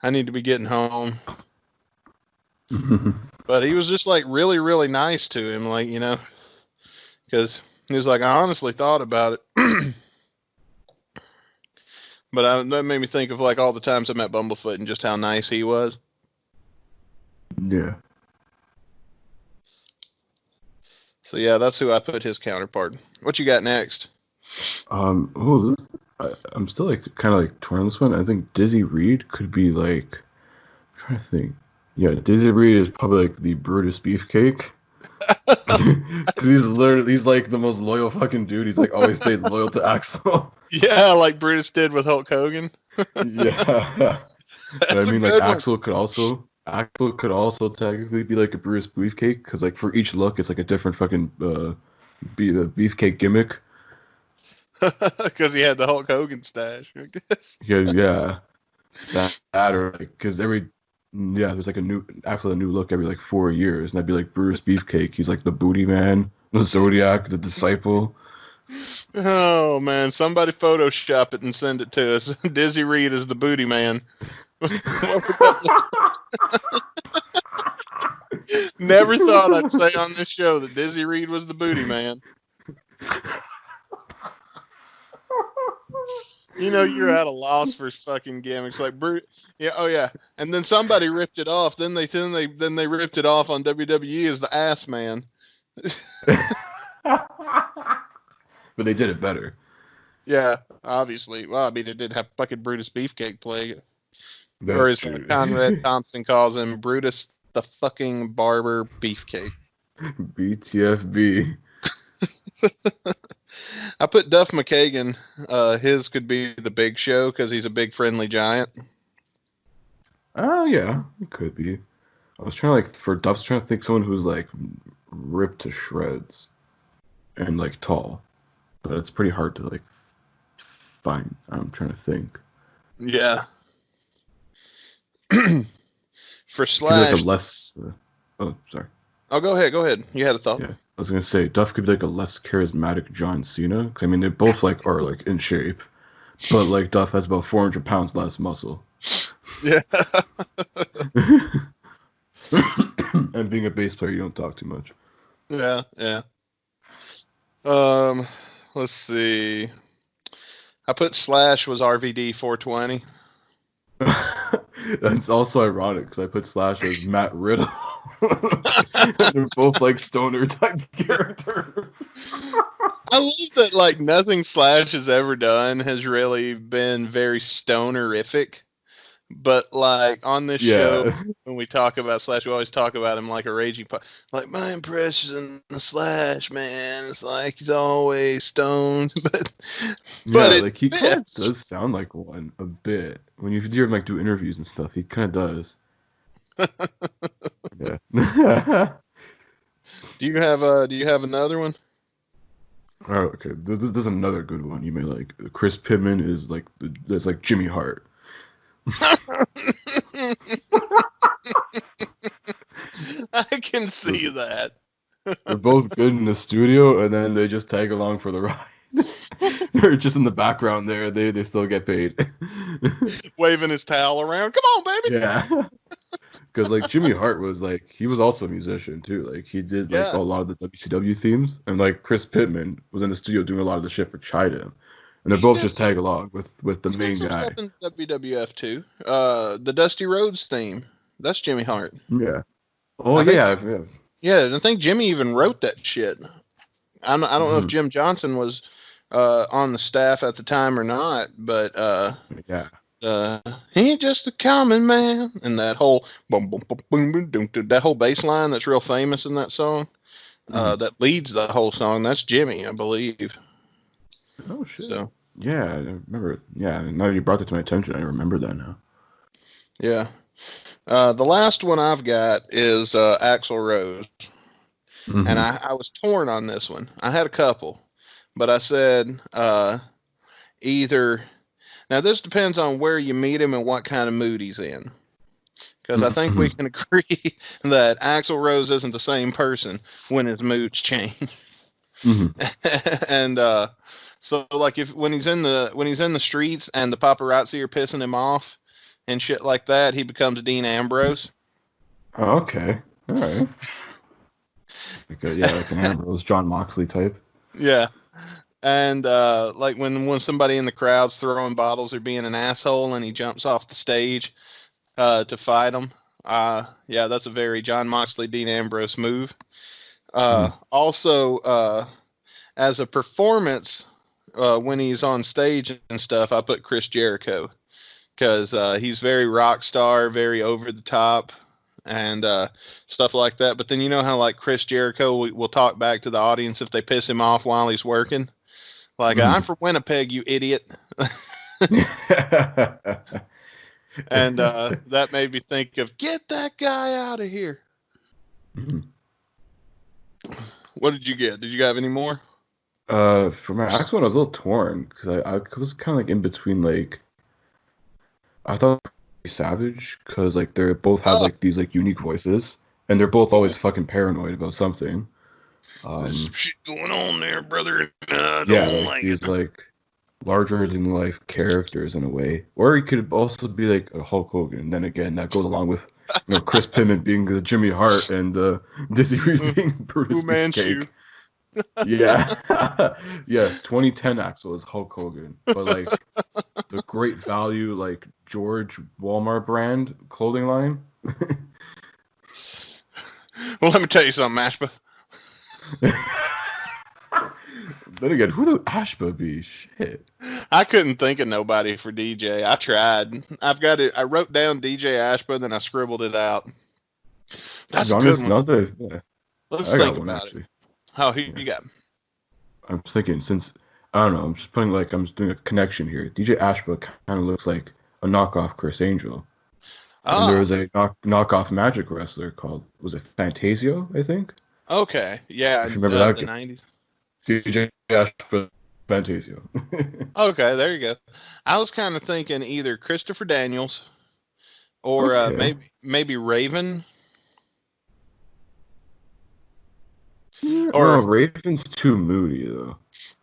I need to be getting home. But he was just like really, really nice to him, like, because he was like, I honestly thought about it. But that made me think of like all the times I met Bumblefoot and just how nice he was. Yeah. So yeah, that's who I put his counterpart. What you got next? I'm still like kind of like torn on this one. I think Dizzy Reed could be like, I'm trying to think. Yeah, Dizzy Reed is probably like the Brutus Beefcake. Because he's like the most loyal fucking dude. He's like always stayed loyal to Axel. Yeah, like Brutus did with Hulk Hogan. Yeah. But I That's a mean, like good one. Axel could also technically be like a Brutus Beefcake because like for each look, it's like a different fucking beefcake gimmick. Because he had the Hulk Hogan stash, I guess. Yeah, that or like because there's like a new look every like 4 years, and that'd be like Brutus Beefcake. He's like the booty man, the Zodiac, the disciple. Oh man, somebody Photoshop it and send it to us. Dizzy Reed is the booty man. Never thought I'd say on this show that Dizzy Reed was the booty man. You know you're at a loss for fucking gimmicks like yeah, oh yeah. And then somebody ripped it off. Then they ripped it off on WWE as the ass man. But they did it better. Yeah, obviously. Well, I mean, it did have fucking Brutus Beefcake play. That's Or as true. Conrad Thompson calls him, Brutus the fucking barber beefcake. BTFB. I put Duff McKagan. His could be the Big Show because he's a big friendly giant. Oh yeah, it could be. I was trying to for Duff's trying to think someone who's like ripped to shreds and like tall, but it's pretty hard to like find. I'm trying to think. Yeah. For Could be like a Slash. less. Oh, sorry. Oh, go ahead. You had a thought. Yeah, I was gonna say Duff could be like a less charismatic John Cena. Because I mean, they both like are like in shape, but like Duff has about 400 pounds less muscle. Yeah. And being a bass player, you don't talk too much. Yeah. Let's see. I put Slash was RVD 420. That's also ironic because I put Slash as Matt Riddle. They're both like stoner type characters. I love that like nothing Slash has ever done has really been very stonerific. But like on this show, when we talk about Slash, we always talk about him like a raging like my impression of Slash, man, it's like he's always stoned, but like he kind of does sound like one a bit when you hear him like do interviews and stuff. He kind of does. Yeah. Do you have another one? Oh, okay. There's another good one you may like. Chris Pittman is like that's like Jimmy Hart. I can see that. They're both good in the studio, and then they just tag along for the ride. They're just in the background there. They still get paid. Waving his towel around. Come on, baby. Yeah. Because like Jimmy Hart was like he was also a musician too. Like he did like a lot of the WCW themes, and like Chris Pittman was in the studio doing a lot of the shit for Chida. And they both just tag along with the main guy. In WWF too. The Dusty Rhodes theme. That's Jimmy Hart. Yeah. Oh yeah. Yeah, I think Jimmy even wrote that shit. I don't know if Jim Johnson was on the staff at the time or not, but yeah. He ain't just a common man, and that whole boom boom boom boom boom boom, that whole bass line that's real famous in that song, that leads the whole song. That's Jimmy, I believe. Oh shit! So, yeah, I remember. Yeah, now you brought that to my attention, I remember that now. Yeah, the last one I've got is Axl Rose, and I was torn on this one. I had a couple, but I said either. Now this depends on where you meet him and what kind of mood he's in, because I think we can agree that Axl Rose isn't the same person when his moods change. And so like when he's in the streets and the paparazzi are pissing him off and shit like that, he becomes Dean Ambrose. Oh, okay. All right. Like an Ambrose, John Moxley type. Yeah. And like when somebody in the crowd's throwing bottles or being an asshole and he jumps off the stage to fight them. Yeah, that's a very John Moxley, Dean Ambrose move. Also, as a performance, when he's on stage and stuff, I put Chris Jericho because he's very rock star, very over the top, and stuff like that. But then you know how like Chris Jericho will talk back to the audience if they piss him off while he's working. Like, I'm from Winnipeg, you idiot. And that made me think of, get that guy out of here. What did you get? Did you have any more? For my next one, I was a little torn because I was kind of like in between. Like, I thought Savage because like they both have like these like unique voices, and they're both always fucking paranoid about something. There's some shit going on there, brother. Yeah, like these like larger than life characters in a way. Or he could also be like a Hulk Hogan. And then again, that goes along with Chris Pimment being Jimmy Hart and Dizzy Reed being Brutus Beefcake. Yeah. Yes, 2010 Axel is Hulk Hogan. But like the Great Value like George Walmart brand clothing line. Well, let me tell you something, Ashba. Then again, who would Ashba be? Shit. I couldn't think of nobody for DJ. I tried. I've got it. I wrote down DJ Ashba, then I scribbled it out. That's a good one. Yeah. Let's think about it. Oh, who you got? I'm thinking since I don't know. I'm just doing a connection here. DJ Ashba kind of looks like a knockoff Chris Angel. And there was a knockoff Magic wrestler called, was it Fantasio, I think? Okay, yeah, I remember that the 90s. DJ Ashba Fantasio. Okay, there you go. I was kind of thinking either Christopher Daniels or maybe Raven. Or Raven's too moody though.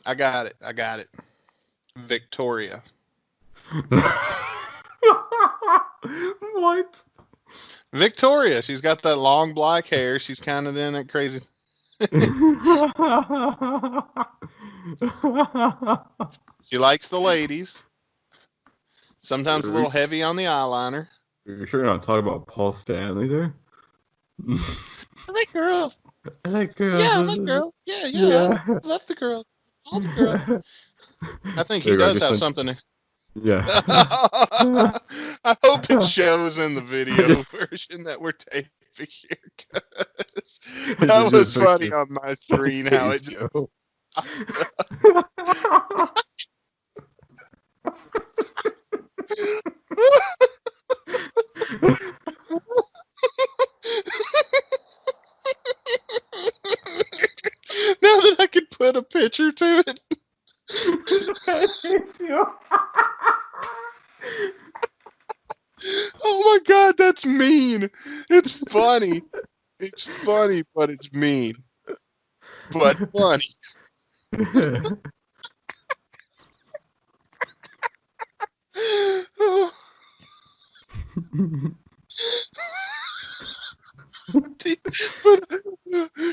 I got it. Victoria. What? Victoria. She's got that long black hair. She's kind of in it crazy. She likes the ladies. Sometimes a little heavy on the eyeliner. You're sure you're not talking about Paul Stanley there? I like girls. I like girls. Yeah, I like girls. Yeah. I love the girls. All the girls. I think he does have something. Yeah. I hope it shows in the video version that we're taping here. That was funny on my screen how it just. Now that I could put a picture to it. Oh my god, that's mean. It's funny. It's funny, but it's mean. But funny.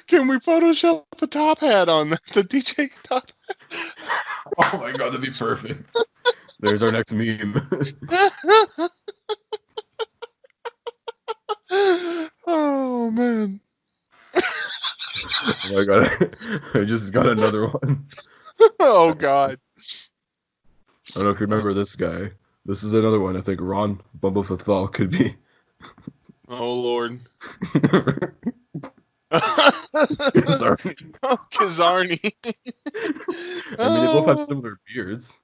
Can we Photoshop a top hat on the DJ top hat? Oh my god, that'd be perfect. There's our next meme. Oh man. Oh my god, I just got another one. Oh god. I don't know if you remember this guy. This is another one I think Ron Bumblefoot Thal could be. Oh lord. Kazarni. Kazarni. I mean, they both have similar beards.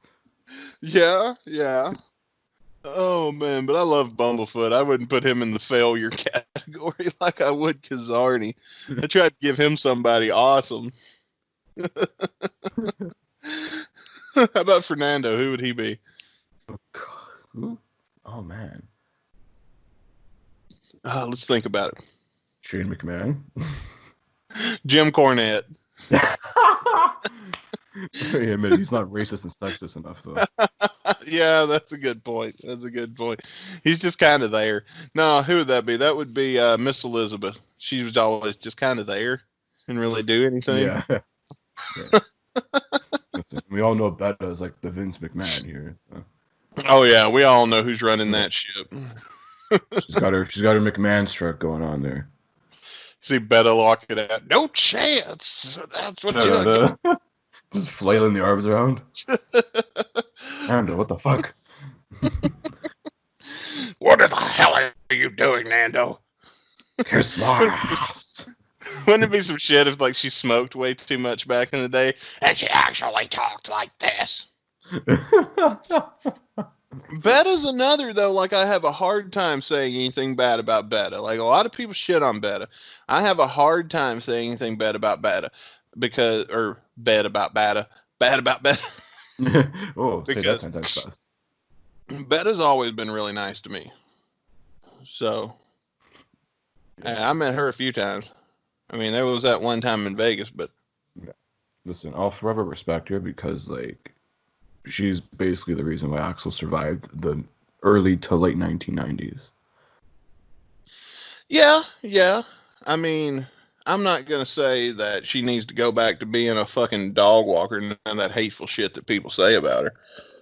Yeah. Oh man, but I love Bumblefoot. I wouldn't put him in the failure category like I would Kazarni. I tried to give him somebody awesome. How about Fernando? Who would he be? Oh man. Let's think about it. Shane McMahon. Jim Cornette. Yeah, man, he's not racist and sexist enough, though. Yeah, that's a good point. He's just kind of there. No, who would that be? That would be Miss Elizabeth. She was always just kind of there and really do anything. Yeah. Listen, we all know Betta is like the Vince McMahon here. So. Oh yeah, we all know who's running that ship. She's got her McMahon struck going on there. See Betta lock it out. No chance. That's what you Da-da-da. Just flailing the arms around. Nando, what the fuck? What the hell are you doing, Nando? Kiss my ass. Wouldn't it be some shit if like she smoked way too much back in the day and she actually talked like this? Betta's another though. Like I have a hard time saying anything bad about Betta. Like a lot of people shit on Betta. I have a hard time saying anything bad about Betta bad about Betta. Oh, say that Because 10 times fast. Betta's always been really nice to me. So I met her a few times. I mean, there was that one time in Vegas, but Listen, I'll forever respect her because, like, she's basically the reason why Axl survived the early to late 1990s. yeah. I mean, I'm not going to say that she needs to go back to being a fucking dog walker and that hateful shit that people say about her.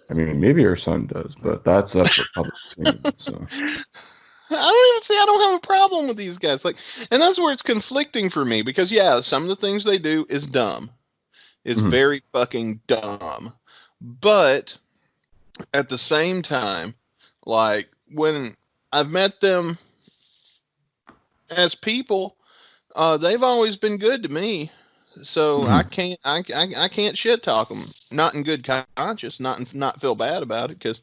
I mean, maybe her son does, but that's up for public opinion. So I don't have a problem with these guys. Like, and that's where it's conflicting for me because yeah, some of the things they do is dumb. It's very fucking dumb. But at the same time, like when I've met them as people, they've always been good to me. So I can't shit talk them. Not in good conscience, not feel bad about it because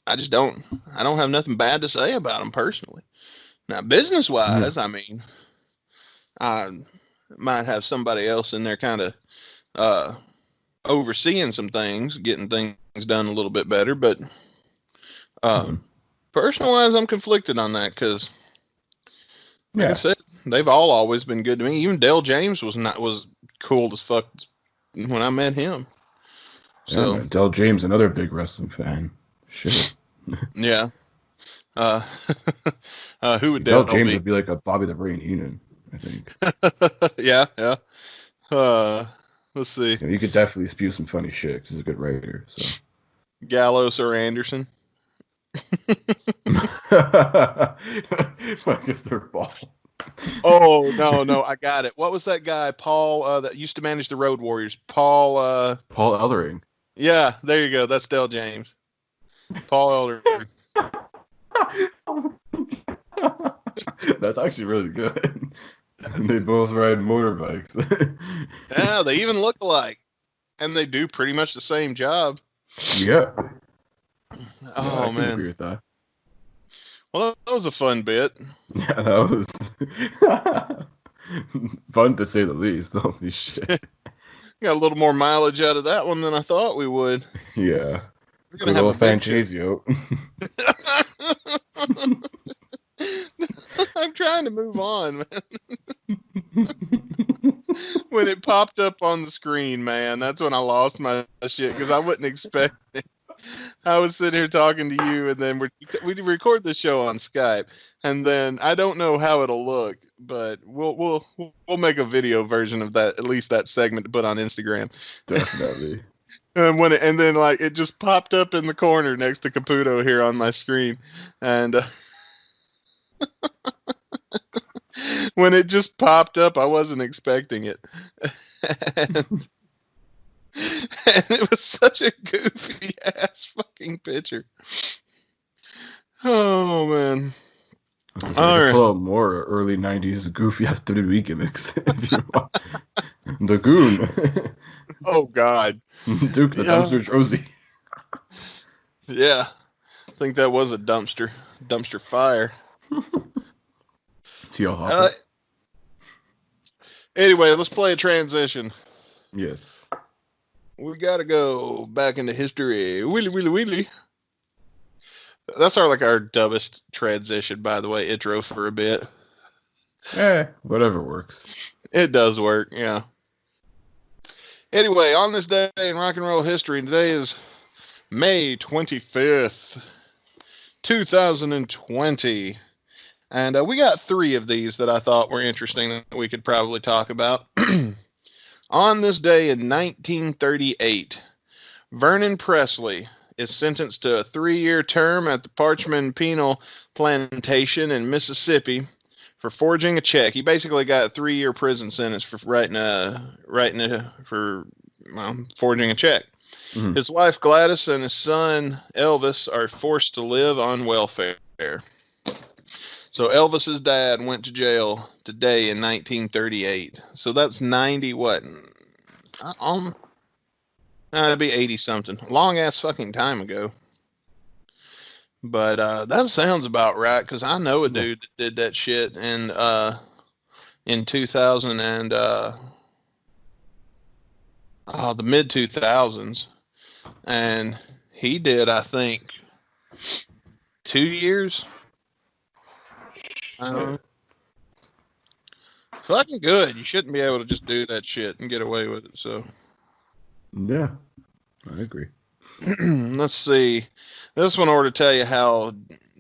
I don't have nothing bad to say about them personally. Now, business wise, I mean, I might have somebody else in there kind of overseeing some things, getting things done a little bit better. But personal wise, I'm conflicted on that because, like I said, they've always been good to me. Even Dale James was cool as fuck when I met him. So yeah, Del James, another big wrestling fan. Shit. Yeah. Who would Del James would be like a Bobby the Brain Heenan, I think. Yeah. Let's see. So you could definitely spew some funny shit because he's a good writer. So Gallows or Anderson? I guess they're bald. Oh no, I got it. What was that guy, Paul, that used to manage the Road Warriors? Paul Ellering. Yeah, there you go. That's Del James. Paul Ellering. That's actually really good. And they both ride motorbikes. Yeah, they even look alike. And they do pretty much the same job. Yeah. Oh, I can man. agree with that. Well, that was a fun bit. Yeah, that was fun to say the least. Holy shit. Got a little more mileage out of that one than I thought we would. Yeah. We're gonna Good have old a big Fantasio. I'm trying to move on, man. When it popped up on the screen, man, that's when I lost my shit because I wouldn't expect it. I was sitting here talking to you, and then we record the show on Skype, and then I don't know how it'll look, but we'll make a video version of that, at least that segment to put on Instagram. Definitely. And then like it just popped up in the corner next to Caputo here on my screen, and when it just popped up, I wasn't expecting it. And it was such a goofy ass fucking picture. Oh man. All right. Pull out more early 90s goofy ass WWE gimmicks if you want. The Goon. Oh God. Duke the Dumpster Josie. Yeah. I think that was a dumpster fire. T.L. Hopper. Anyway, let's play a transition. Yes. We gotta go back into history. Wheelie. That's our dumbest transition, by the way. It drove for a bit. Whatever works. It does work, yeah. Anyway, on this day in rock and roll history, and today is May 25th, 2020. And we got 3 of these that I thought were interesting that we could probably talk about. On this day in 1938, Vernon Presley is sentenced to a 3-year term at the Parchman Penal Plantation in Mississippi for forging a check. He basically got a 3-year prison sentence for forging a check. Mhm. His wife Gladys and his son Elvis are forced to live on welfare. So Elvis's dad went to jail today in 1938. So that's 90 what? It'd be 80 something. Long ass fucking time ago. But that sounds about right, because I know a dude that did that shit in 2000 and the mid 2000s, and he did, I think, 2 years. Fucking good. You shouldn't be able to just do that shit and get away with it. So Yeah, I agree. let's see. This one ought to tell you how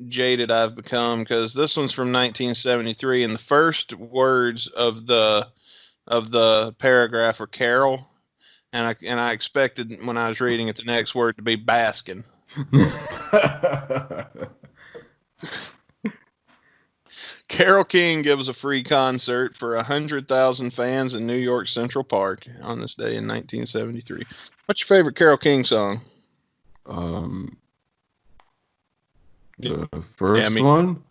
jaded I've become, because this one's from 1973, and the first words of the paragraph are Carol, and I expected when I was reading it the next word to be Baskin. Carole King gives a free concert for 100,000 fans in New York Central Park on this day in 1973. What's your favorite Carole King song? The first one.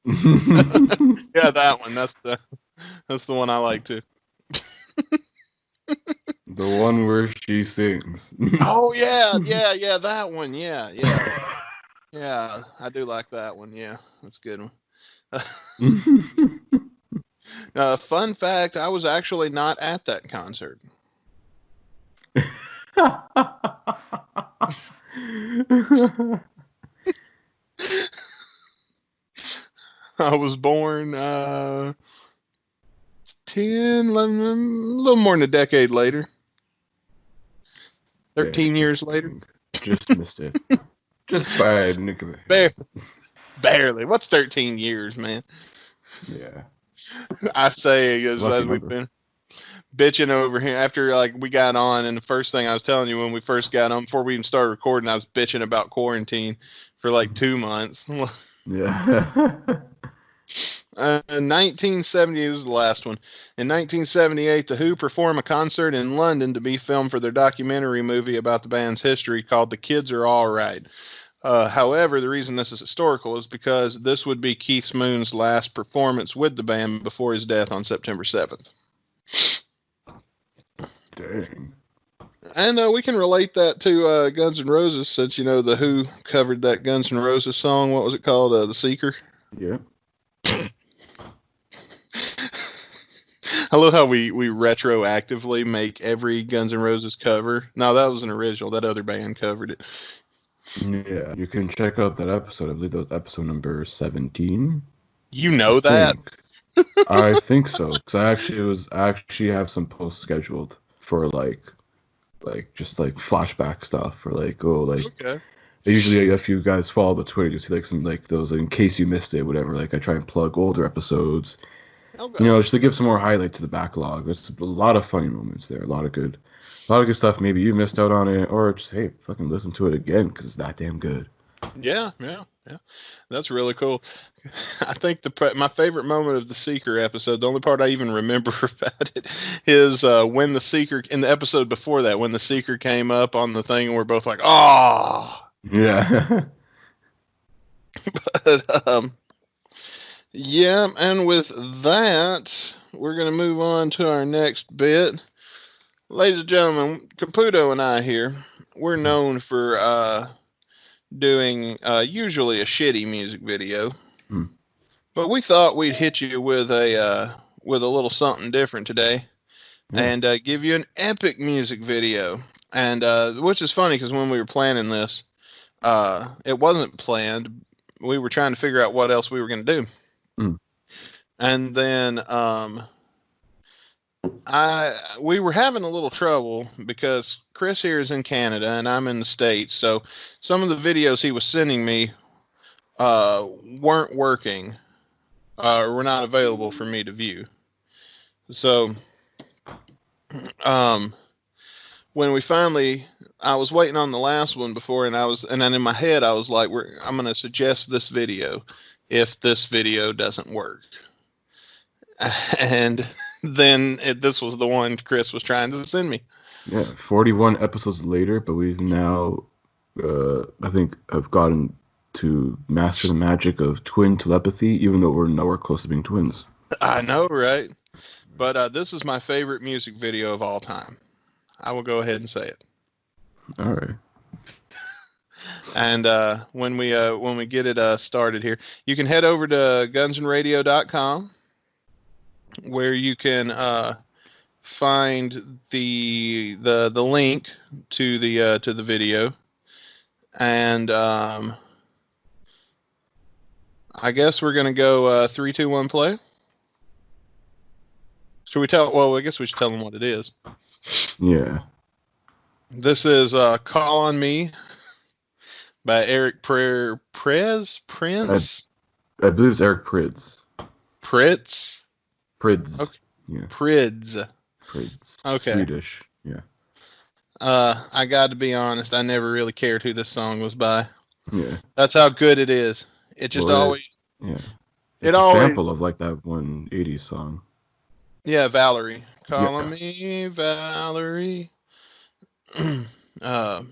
Yeah, that one. That's the one I like too. The one where she sings. Oh yeah, that one. Yeah. Yeah, I do like that one. Yeah, that's a good one. Fun fact, I was actually not at that concert. I was born 10, 11, a little more than a decade later. 13 years later. Just missed it. Just by a nick of it. Barely. What's 13 years, man? Yeah. I say, as we've been bitching over here after we got on, and the first thing I was telling you when we first got on, before we even started recording, I was bitching about quarantine for 2 months. Yeah. 1970 is the last one. In 1978, The Who perform a concert in London to be filmed for their documentary movie about the band's history called The Kids Are All Right. However, the reason this is historical is because this would be Keith Moon's last performance with the band before his death on September 7th. Dang. And we can relate that to Guns N' Roses, since, The Who covered that Guns N' Roses song. What was it called? The Seeker? Yeah. I love how we retroactively make every Guns N' Roses cover. No, that was an original. That other band covered it. Yeah, you can check out that episode. I believe that was episode number 17. You know that? I think so, because I actually have some posts scheduled for just flashback stuff, or okay. Usually if you guys follow the Twitter, you see some those in case you missed it, whatever. I try and plug older episodes, okay. Just to give some more highlight to the backlog. There's a lot of funny moments there, a lot of good stuff. Maybe you missed out on it, or just hey, fucking listen to it again because it's that damn good. Yeah. That's really cool. I think my favorite moment of the Seeker episode, the only part I even remember about it, is when the Seeker, in the episode before that, when the Seeker came up on the thing, and we're both like, oh. Yeah. But, yeah, and with that, we're going to move on to our next bit. Ladies and gentlemen, Caputo and I here, we're known for doing usually a shitty music video. But we thought we'd hit you with a little something different today, and give you an epic music video. And which is funny, because when we were planning this, it wasn't planned. We were trying to figure out what else we were going to do. And then we were having a little trouble because Chris here is in Canada and I'm in the States. So some of the videos he was sending me weren't working, were not available for me to view. So when we finally, I was waiting on the last one before, and then in my head I was like, I'm going to suggest this video if this video doesn't work. And then this was the one Chris was trying to send me. Yeah, 41 episodes later, but we've now, I think, have gotten to master the magic of twin telepathy, even though we're nowhere close to being twins. I know, right? But this is my favorite music video of all time. I will go ahead and say it. All right. And when we get it started here, you can head over to gunsandradio.com, where you can find the link to the video, and I guess we're gonna go 3, 2, 1, play. Should we tell? Well, I guess we should tell them what it is. Yeah. This is "Call on Me" by Eric Prince. I believe it's Eric Prydz. Pritz. Prydz. Okay. Yeah. Prydz. Okay. Swedish. Yeah. I got to be honest, I never really cared who this song was by. Yeah. That's how good it is. It just always. Yeah. It It's a always. sample of like that one 80s song. Yeah, Valerie. Calling me, Valerie. Let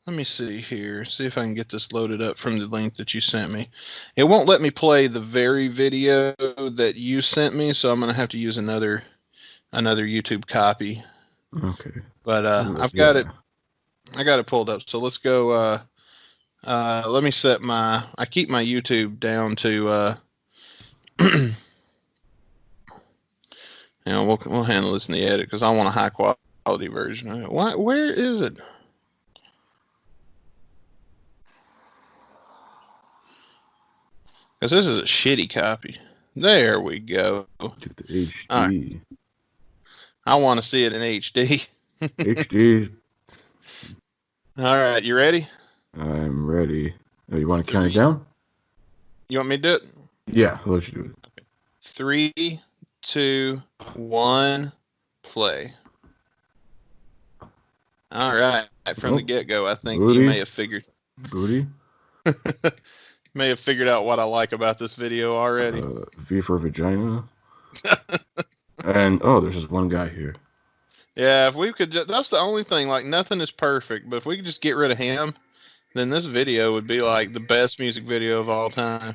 me see here. See if I can get this loaded up from the link that you sent me. It won't let me play the very video that you sent me, so I'm gonna have to use another YouTube copy. Okay. But I've got it. I got it pulled up. So let's go. Let me set my. I keep my YouTube down to. We'll handle this in the edit because I want a high quality version. Where is it? Because this is a shitty copy. There we go. Get the HD. Right. I want to see it in HD. HD. All right, you ready? I'm ready. Oh, you want to count it down? You want me to do it? Yeah, I'll let you do it. Okay. 3, 2, 1, play. All right. From the get-go, I think you may have figured. Booty? May have figured out what I like about this video already. V for vagina. And, there's just one guy here. Yeah, if we could that's the only thing. Like, nothing is perfect, but if we could just get rid of him, then this video would be like the best music video of all time.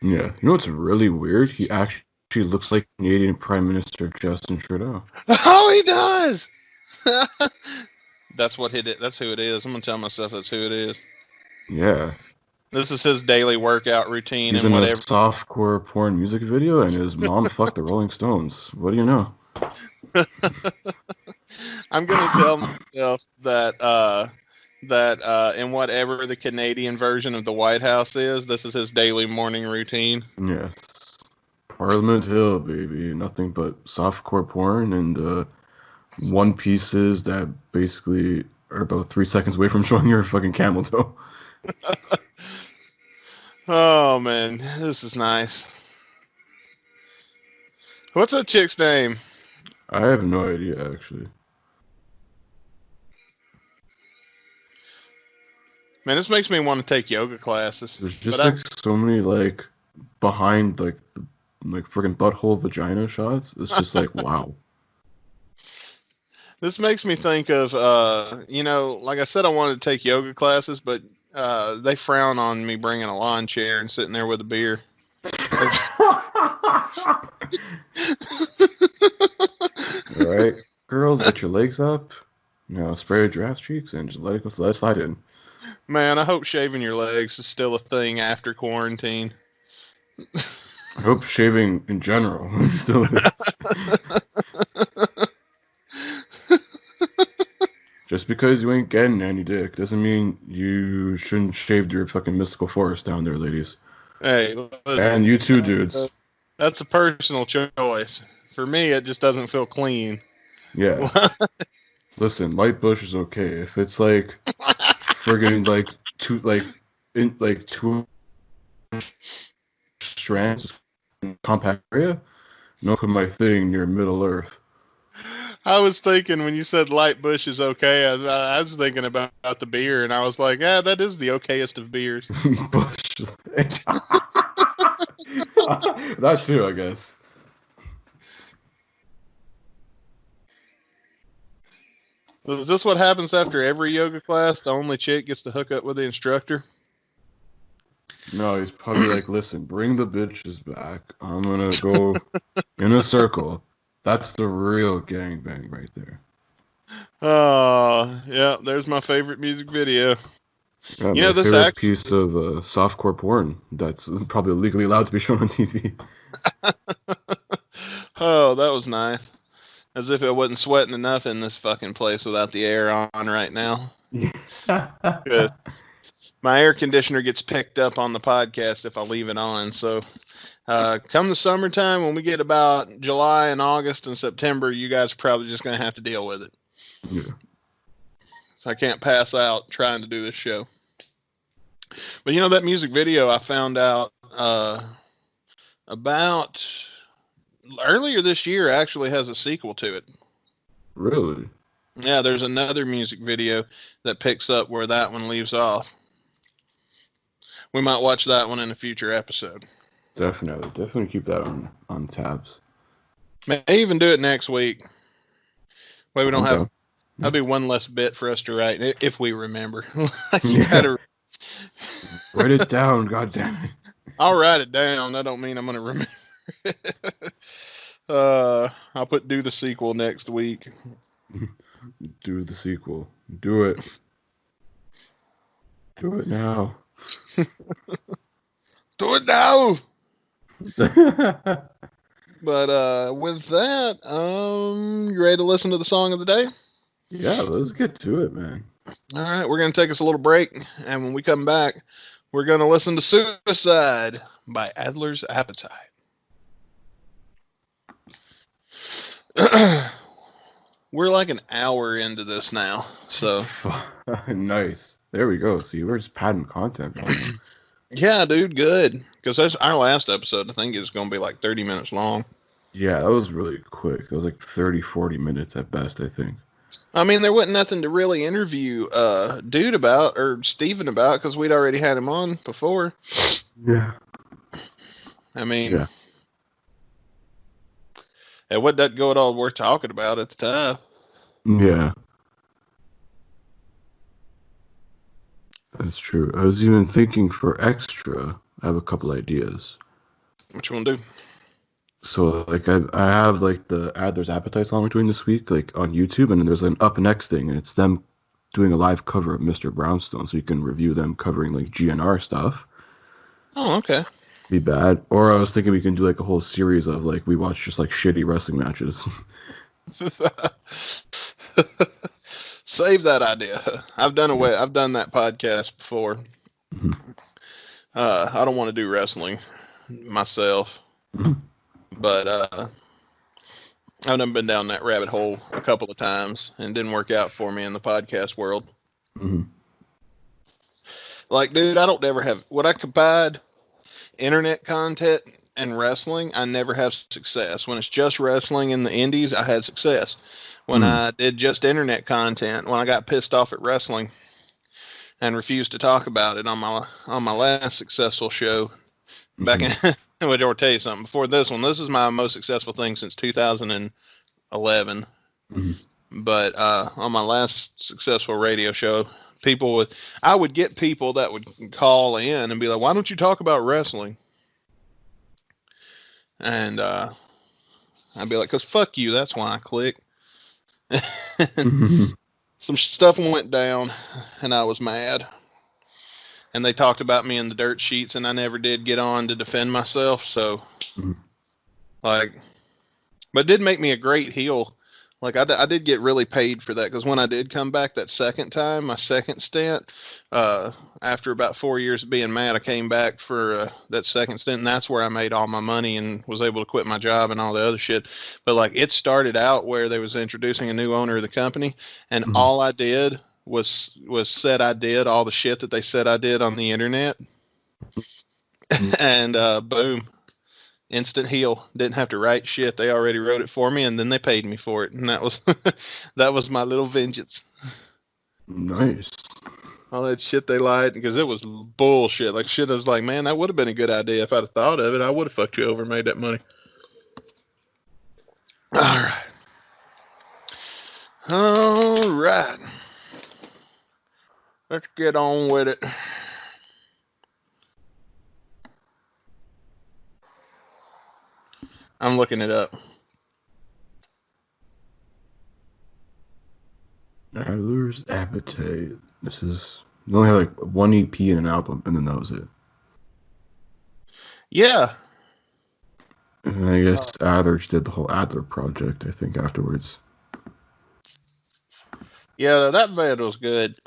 Yeah. You know what's really weird? He actually looks like Canadian Prime Minister Justin Trudeau. Oh, he does! That's what that's who it is. I'm going to tell myself that's who it is. Yeah. This is his daily workout routine. He's and whatever. In a softcore porn music video, and his mom fucked the Rolling Stones. What do you know? I'm gonna tell myself that in whatever the Canadian version of the White House is, this is his daily morning routine. Yes. Parliament Hill, baby. Nothing but softcore porn and one pieces that basically are about 3 seconds away from showing your fucking camel toe. Oh man, this is nice. What's that chick's name? I have no idea, actually. Man, this makes me want to take yoga classes. There's just so many behind the freaking butthole vagina shots. It's just like wow. This makes me think of like I said, I wanted to take yoga classes, but they frown on me bringing a lawn chair and sitting there with a beer. All right, girls, get your legs up. Now spray your ass cheeks and just let it go slide in. Man, I hope shaving your legs is still a thing after quarantine. I hope shaving in general still is. Just because you ain't getting any dick doesn't mean you shouldn't shave your fucking mystical forest down there, ladies. Hey, and you too, dudes. That's a personal choice. For me, it just doesn't feel clean. Yeah. Listen, light bush is okay. If it's like friggin' two strands compact area, no put my thing near Middle Earth. I was thinking when you said light bush is okay, I was thinking about the beer, and I was like, yeah, that is the okayest of beers. Bush. That too, I guess. Is this what happens after every yoga class? The only chick gets to hook up with the instructor? No, he's probably like, listen, bring the bitches back. I'm gonna go in a circle. That's the real gangbang right there. Oh, yeah, there's my favorite music video. Yeah, You my know, this favorite act. piece of softcore porn that's probably legally allowed to be shown on TV. Oh, that was nice. As if it wasn't sweating enough in this fucking place without the air on right now. Good. My air conditioner gets picked up on the podcast if I leave it on. So, come the summertime, when we get about July and August and September, you guys are probably just going to have to deal with it. Yeah. So I can't pass out trying to do this show. But you know, that music video I found out about earlier this year actually has a sequel to it. Really? Yeah, there's another music video that picks up where that one leaves off. We might watch that one in a future episode. Definitely keep that on tabs. May even do it next week. Way we don't Okay. have. That'd be one less bit for us to write if we remember. Yeah. Gotta, Write it down, goddammit. I'll write it down. That don't mean I'm gonna remember. I'll do the sequel next week. Do the sequel. Do it. Do it now. Do it now. But with that, you ready to listen to the song of the day? Yeah, let's get to it, man. All right, we're gonna take us a little break, and when we come back, we're gonna listen to "Suicide" by Adler's Appetite. We're like an hour into this now, so Nice. There we go. See, we're just padding content. yeah, dude, good. Because that's our last episode. I think it's going to be like 30 minutes long. Yeah, that was really quick. That was like 30, 40 minutes at best, I think. I mean, there wasn't nothing to really interview dude about or Steven about because we'd already had him on before. Yeah. I mean, Yeah. it wasn't that go at all worth talking about at the time. Yeah. That's true. I was even thinking for extra, I have a couple ideas. What you want to do? So, like, I have, like, the Adler's Appetite song we're doing this week, like, on YouTube, and then there's an Up Next thing, and it's them doing a live cover of Mr. Brownstone, so you can review them covering, like, GNR stuff. Oh, okay. Be bad. Or I was thinking we can do, like, a whole series of, like, we watch just, like, shitty wrestling matches. Save that idea. I've done that podcast before. I don't want to do wrestling myself, but I've done been down that rabbit hole a couple of times and it didn't work out for me in the podcast world. Mm-hmm. Like, dude, I don't ever have what I combine internet content and wrestling. I never have success. When it's just wrestling in the indies, I had success. When I did just internet content, when I got pissed off at wrestling and refused to talk about it on my last successful show back in, I'll tell you something. Before this one, this is my most successful thing since 2011. But on my last successful radio show, I would get people that would call in and be like, "Why don't you talk about wrestling?" And I'd be like, "'Cause fuck you. That's why I click." Some stuff went down, and I was mad. And they talked about me in the dirt sheets, and I never did get on to defend myself. So, but it did make me a great heel. Like, I did get really paid for that, because when I did come back that second time, my second stint, after about 4 years of being mad, I came back for that second stint, and that's where I made all my money and was able to quit my job and all the other shit. But, like, it started out where they was introducing a new owner of the company, and all I did was said I did all the shit that they said I did on the internet. And boom. Instant heel. Didn't have to write shit. They already wrote it for me, and then they paid me for it. And that was that was my little vengeance. Nice. All that shit they lied, because it was bullshit. Like, shit, I was like, man, that would have been a good idea if I'd have thought of it. I would have fucked you over and made that money. All right. All right. Let's get on with it. I'm looking it up. Adler's Appetite. This is... They only had like one EP and an album, and then that was it. Yeah. And I guess Adler did the whole Adler project, I think, afterwards. Yeah, that band was good.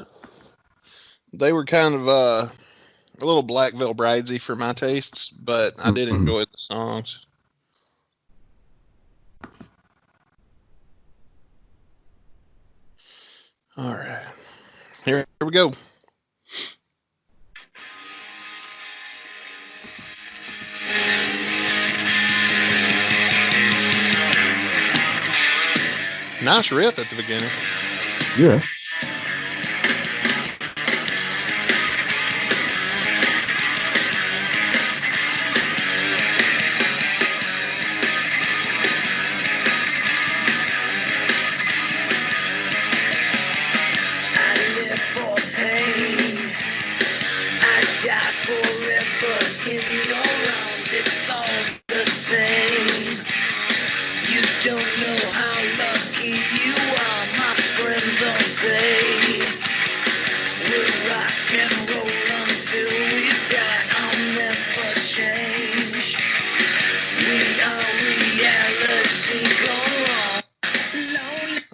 They were kind of a little Black Veil Bridesy for my tastes, but I did enjoy the songs. All right. Here we go. Nice riff at the beginning. Yeah.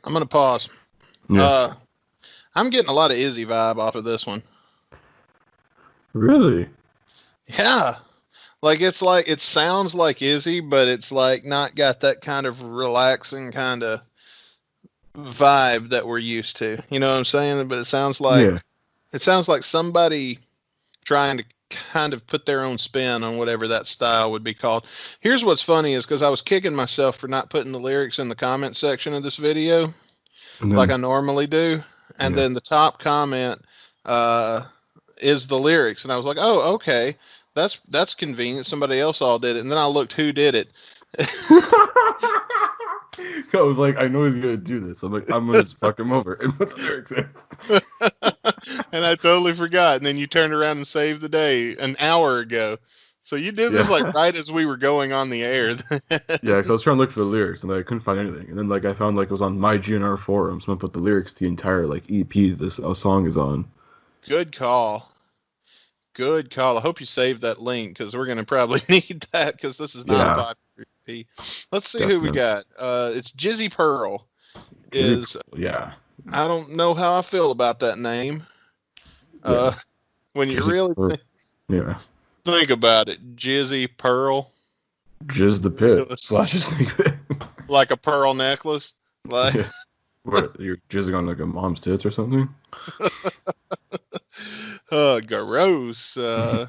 I'm going to pause. Yeah. I'm getting a lot of Izzy vibe off of this one. Really? Yeah. Like it sounds like Izzy, but it's like not got that kind of relaxing kind of vibe that we're used to. You know what I'm saying? But it sounds like somebody trying to kind of put their own spin on whatever that style would be called. Here's what's funny is because I was kicking myself for not putting the lyrics in the comment section of this video like I normally do. And then the top comment is the lyrics. And I was like, oh, okay. That's convenient. Somebody else all did it. And then I looked who did it. I was like, I know he's gonna do this. I'm like, I'm gonna just fuck him over and put the lyrics in. And I totally forgot. And then you turned around and saved the day an hour ago. So you did this like right as we were going on the air. Yeah, because I was trying to look for the lyrics and I couldn't find anything. And then like I found like it was on my GNR forum. Someone put the lyrics to the entire like EP this song is on. Good call. Good call. I hope you saved that link because we're gonna probably need that because this is not a popular EP. Let's see who we got. It's Jizzy Pearl. Yeah. I don't know how I feel about that name. When you really think about it, Jizzy Pearl. Jizz the Pit / Snake Pit. Like a pearl necklace. Like what? You're jizzing on like a mom's tits or something? Gross. I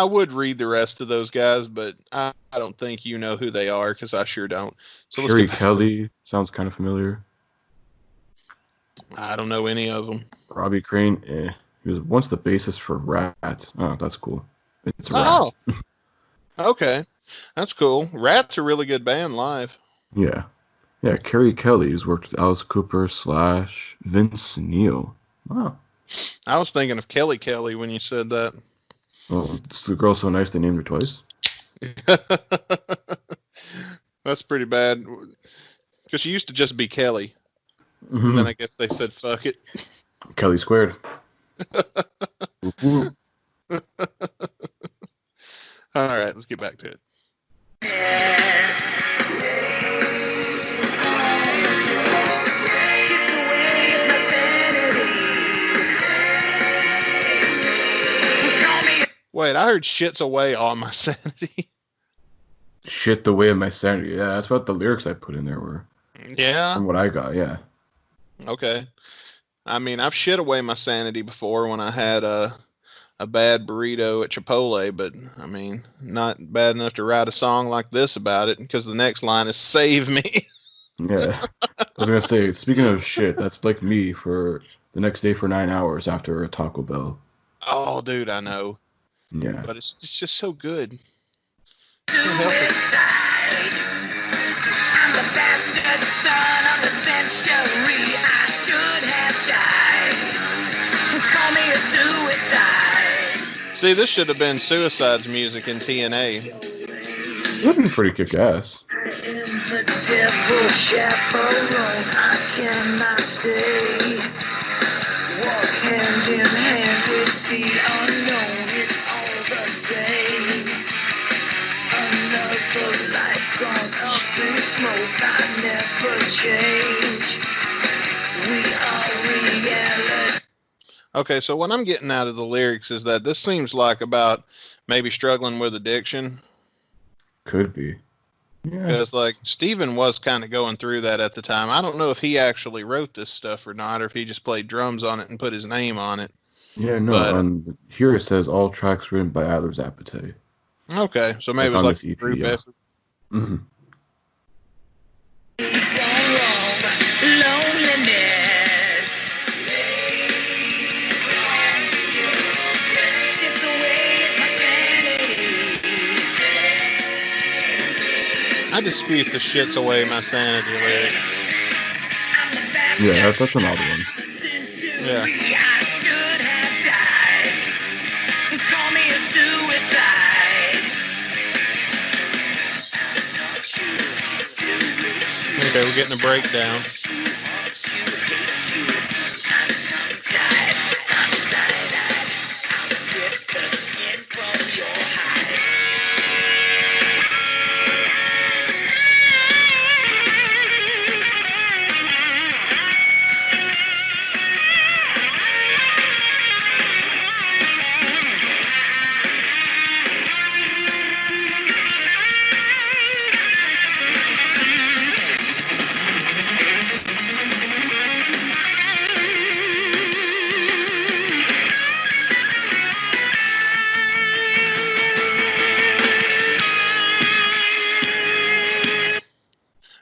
would read the rest of those guys, but I don't think you know who they are because I sure don't. So Sherry Kelly sounds kind of familiar. I don't know any of them. Robbie Crane, he was once the bassist for Rat. Oh, that's cool. It's Rat. Oh, okay, that's cool. Rat's a really good band live. Yeah. Kerry Kelly has worked with Alice Cooper / Vince Neil. Wow. I was thinking of Kelly when you said that. Oh, the girl's so nice they named her twice. That's pretty bad. Because she used to just be Kelly. And then I guess they said, fuck it. Kelly squared. All right, let's get back to it. Wait, I heard shit's away all my sanity. Shit the way of my sanity. Yeah, that's what the lyrics I put in there were. Yeah. From what I got, yeah. Okay. I mean, I've shit away my sanity before when I had a bad burrito at Chipotle, but I mean, not bad enough to write a song like this about it because the next line is "Save me." Yeah. I was gonna say, speaking of shit, that's like me for the next day for 9 hours after a Taco Bell. Oh, dude, I know. Yeah. But it's just so good. Can't help it. I'm the bastard son of the See, this should have been Suicide's music in TNA. That would be pretty kick-ass. The devil chaperone, I cannot stay. Walk hand in hand with the unknown, it's all the same. Another life gone up in smoke, I never change. We are reality. Okay, so what I'm getting out of the lyrics is that this seems like about maybe struggling with addiction. Could be. Yeah. Because, like, Steven was kind of going through that at the time. I don't know if he actually wrote this stuff or not, or if he just played drums on it and put his name on it. Yeah, no, But, here it says all tracks written by Adler's Appetite. Okay, so maybe Like it was on like this a group EP, yeah. effort. Mm-hmm. Loneliness. Stripped away my sanity. I dispute the shits away my sanity lyric. I'm the bad Yeah, that's an odd one. Yeah. I should have died. Call me a suicide. Okay, we're getting a breakdown.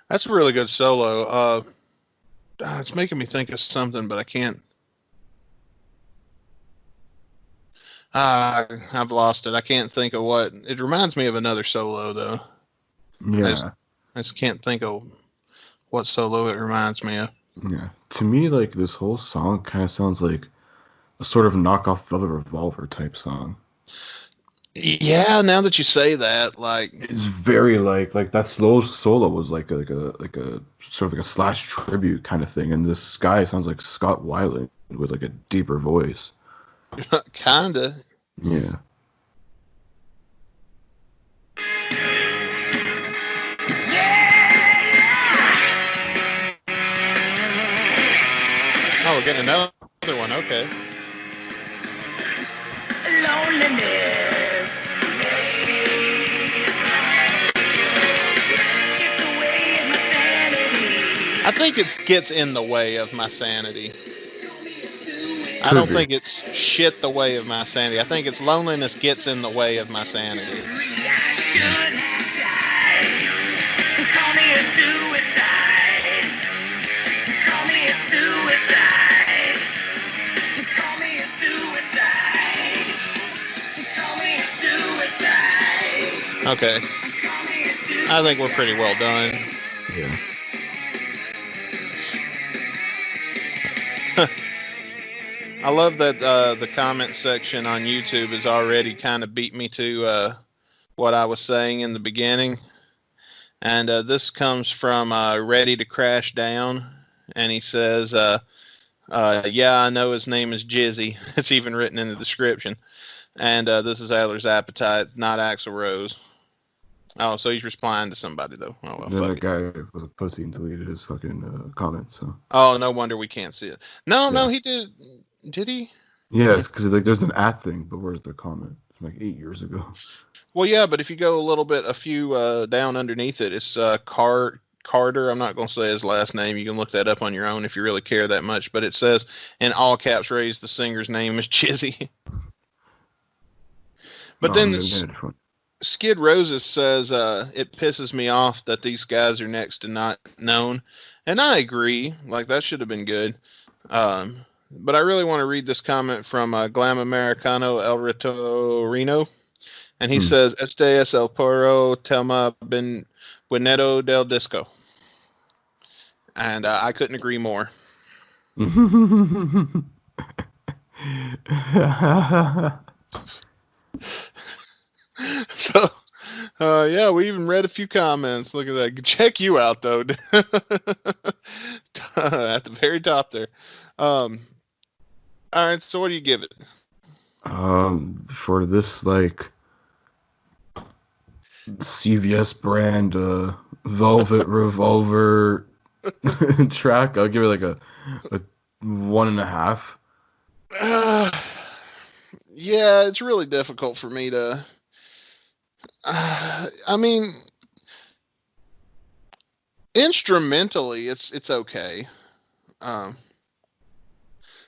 That's a really good solo. It's making me think of something, but I can't. I've lost it. I can't think of what. It reminds me of another solo, though. Yeah. I just can't think of what solo it reminds me of. Yeah. To me, like, this whole song kind of sounds like a sort of knockoff of a Revolver type song. Yeah, now that you say that, like, It's very like that slow solo was like a sort of like a slash tribute kind of thing, and this guy sounds like Scott Weiland with like a deeper voice. kinda. Yeah. Oh, we're getting another one. Okay. Loneliness. Stripped away my sanity. I think it gets in the way of my sanity. I Could don't be. think it's shit the way of my sanity. I think it's loneliness gets in the way of my sanity. I should have died. Call me a suicide. Call me a suicide. Call me a suicide. Call me a suicide. Okay. Call me a suicide. I think we're pretty well done. Yeah. I love that the comment section on YouTube has already kind of beat me to what I was saying in the beginning. And this comes from Ready to Crash Down. And he says, yeah, I know his name is Jizzy. It's even written in the description. And this is Adler's Appetite, not Axl Rose. Oh, so he's replying to somebody, though. Oh, well, Then fuck that it. guy was a pussy and deleted his fucking comments. So Oh, no wonder we can't see it. No, Yeah. he did. Did he? yes, because like there's an at thing, but where's the comment? It's like 8 years ago. Well, yeah, but if you go a few down underneath it, it's Carter. I'm not going to say his last name. You can look that up on your own if you really care that much. But it says in all caps, raised the singer's name is Chizzy. But Oh, then man, yeah, it's fun. Skid Roses says it pisses me off that these guys are next to not known, and I agree. Like that should have been good. But I really want to read this comment from Glam Americano El Ritorino. And he says, Este es el puro tema buenero del disco. And I couldn't agree more. So, yeah, we even read a few comments. Look at that. Check you out, though. At the very top there. All right, so what do you give it? For this like CVS brand Velvet Revolver track, I'll give it like a 1.5. Yeah, it's really difficult for me to. I mean, instrumentally, it's okay. Um,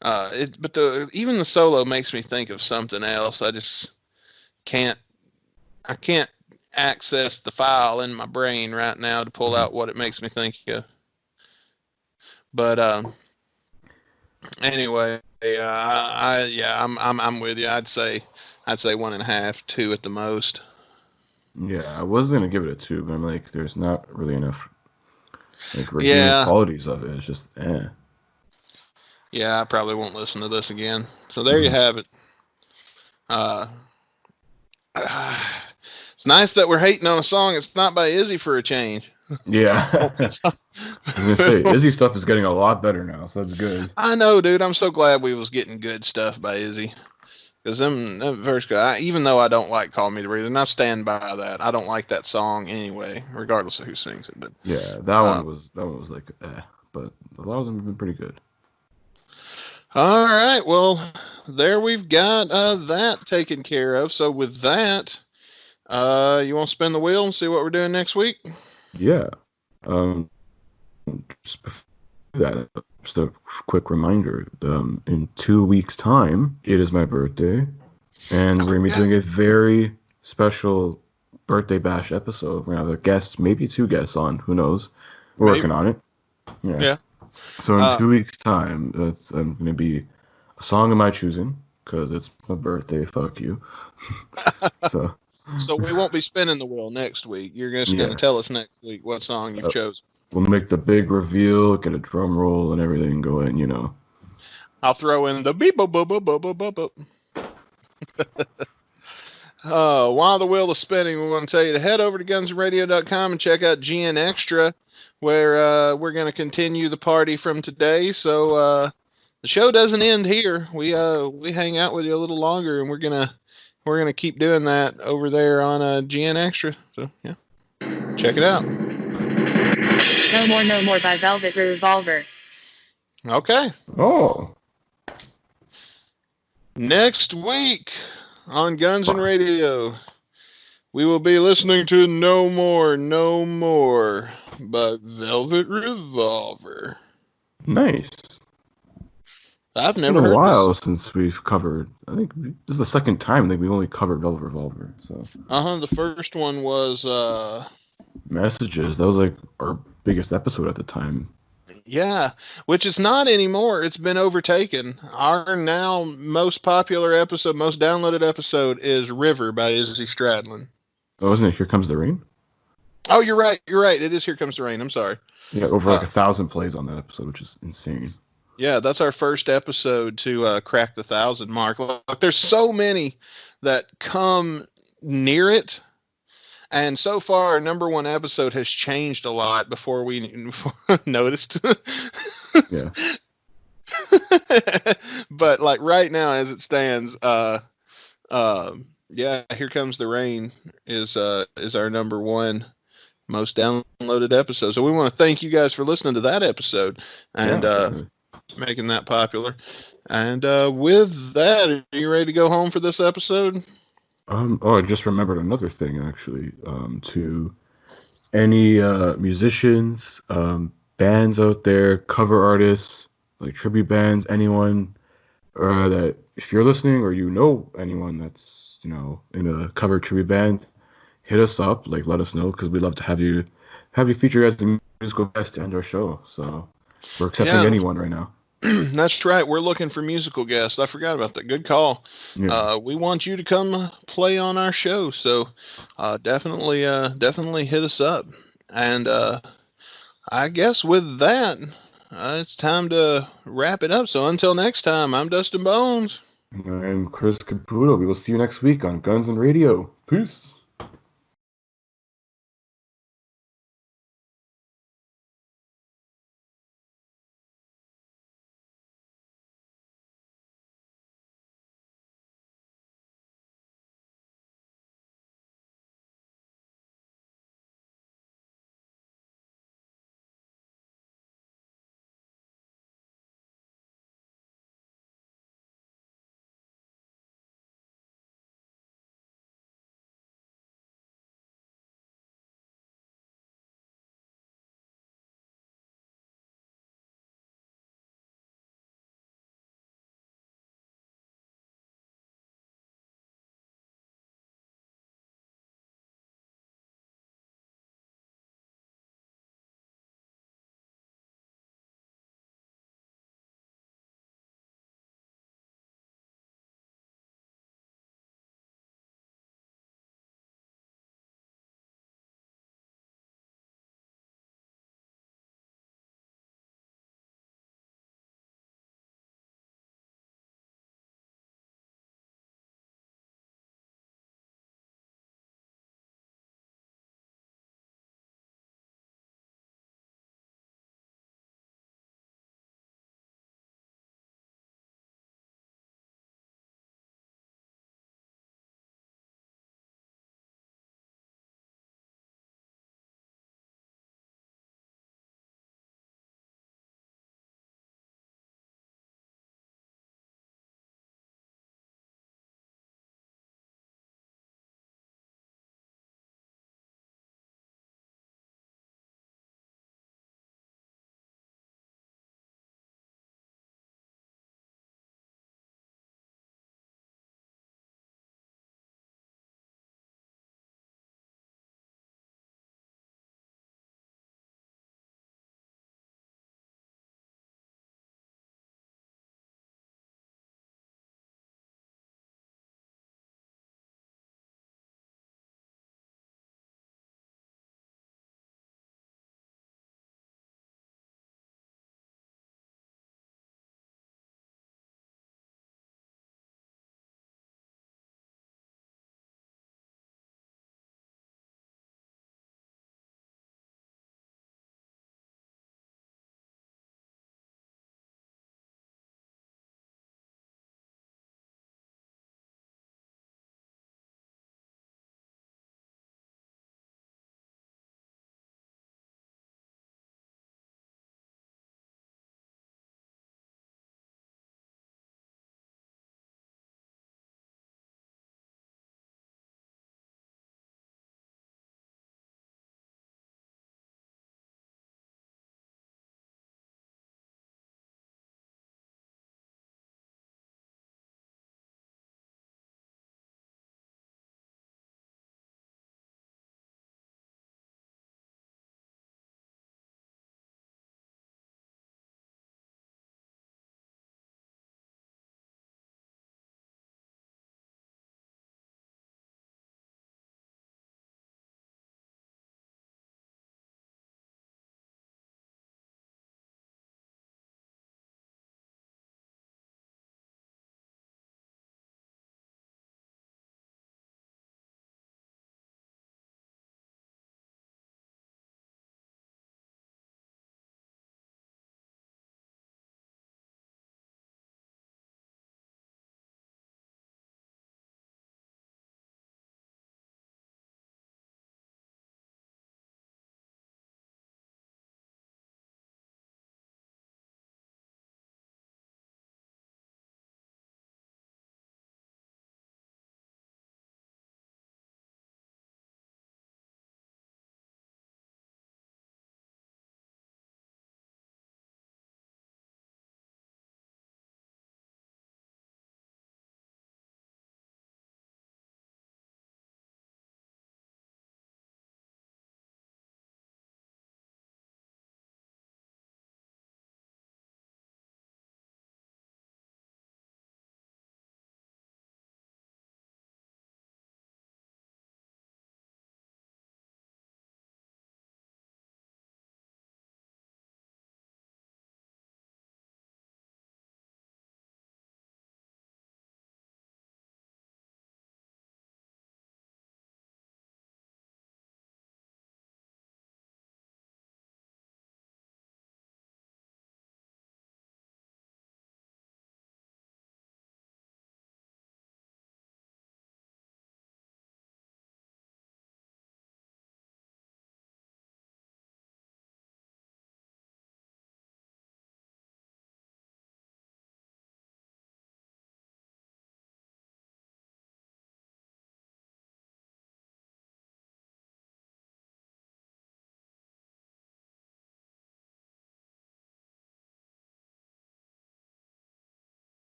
but even the solo makes me think of something else. I just can't. I can't access the file in my brain right now to pull out what it makes me think of. But anyway, I'm with you. I'd say 1.5, 2 at the most. Yeah, I was gonna give it a 2, but I'm like, there's not really enough like redeeming qualities of it. It's just Yeah, I probably won't listen to this again. So there you have it. It's nice that we're hating on a song. It's not by Izzy for a change. Yeah. I was gonna say Izzy stuff is getting a lot better now, so that's good. I know, dude. I'm so glad we was getting good stuff by Izzy. Because them verse guy, even though I don't like Call Me the Reason, I stand by that. I don't like that song anyway, regardless of who sings it. But yeah, that one was like but a lot of them have been pretty good. All right, well, there we've got that taken care of. So with that, you want to spin the wheel and see what we're doing next week? Yeah. Just before that, just a quick reminder. In 2 weeks' time, it is my birthday, and we're gonna be doing a very special birthday bash episode. We're gonna have a guest, maybe 2 guests on. Who knows? We're working on it. Yeah. So in 2 weeks' time, it's gonna be a song of my choosing because it's my birthday. Fuck you. So we won't be spinning the wheel next week. You're just going to tell us next week what song you've chosen. We'll make the big reveal, get a drum roll and everything going, you know. I'll throw in the beep boop boop boop boop boop boop. While the wheel is spinning, we want to tell you to head over to gunsradio.com and check out GN Extra, where we're going to continue the party from today. So the show doesn't end here. We hang out with you a little longer, and we're gonna keep doing that over there on GN Extra. So yeah, check it out. No More by Velvet Revolver. Okay. Oh. Next week on Guns and Radio, we will be listening to No More by Velvet Revolver. Nice. I've never heard. It's been a while this. since we've covered. I think this is the second time that we've only covered Velvet Revolver. So. The first one was Messages. That was like our biggest episode at the time. Yeah, which is not anymore. It's been overtaken. Our now most popular episode, most downloaded episode is River by Izzy Stradlin. Oh, isn't it Here Comes the Rain? Oh, you're right. It is Here Comes the Rain. I'm sorry. Yeah, over like 1,000 plays on that episode, which is insane. Yeah, that's our first episode to crack the 1,000 mark. Look, there's so many that come near it. And so far, our number one episode has changed a lot before we noticed. Yeah. But like right now, as it stands, Here Comes the Rain is our number one most downloaded episode. So we want to thank you guys for listening to that episode and making that popular. And with that, are you ready to go home for this episode? I just remembered another thing, actually. To any musicians, bands out there, cover artists, like tribute bands, anyone that if you're listening or you know anyone that's, you know, in a cover tribute band, hit us up, like let us know, because we'd love to have you featured as the musical guest to end our show. So we're accepting anyone right now. That's right. We're looking for musical guests. I forgot about that. Good call. Yeah. We want you to come play on our show. So definitely hit us up. And I guess with that, it's time to wrap it up. So until next time, I'm Dustin Bonez. I'm Chris Caputo. We will see you next week on Guns and Radio. Peace.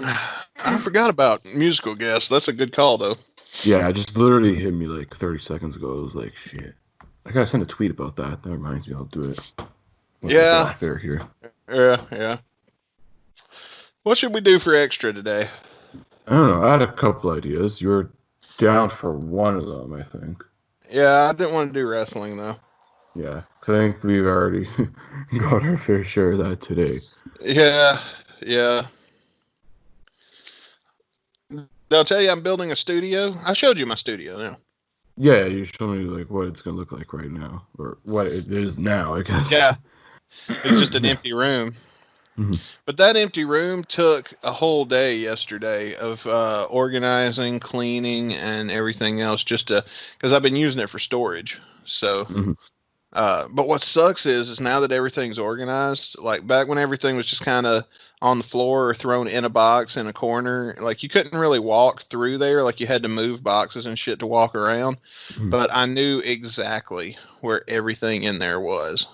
I forgot about musical guests. That's a good call, though. Yeah, it just literally hit me like 30 seconds ago. I was like, shit. I gotta send a tweet about that. That reminds me, I'll do it once we get Yeah, off air here. yeah. What should we do for extra today? I don't know. I had a couple ideas. You're down for one of them, I think. Yeah, I didn't want to do wrestling, though. Yeah, 'cause I think we've already got our fair share of that today. Yeah. Did I tell you I'm building a studio? I showed you my studio, yeah. Yeah, you show me like what it's gonna look like right now, or what it is now, I guess. Yeah. It's just an empty room. Mhm. But that empty room took a whole day yesterday of organizing, cleaning, and everything else just to, because I've been using it for storage. So, Mhm. but what sucks is now that everything's organized, like back when everything was just kind of on the floor or thrown in a box in a corner, like you couldn't really walk through there. Like you had to move boxes and shit to walk around. Mhm. But I knew exactly where everything in there was.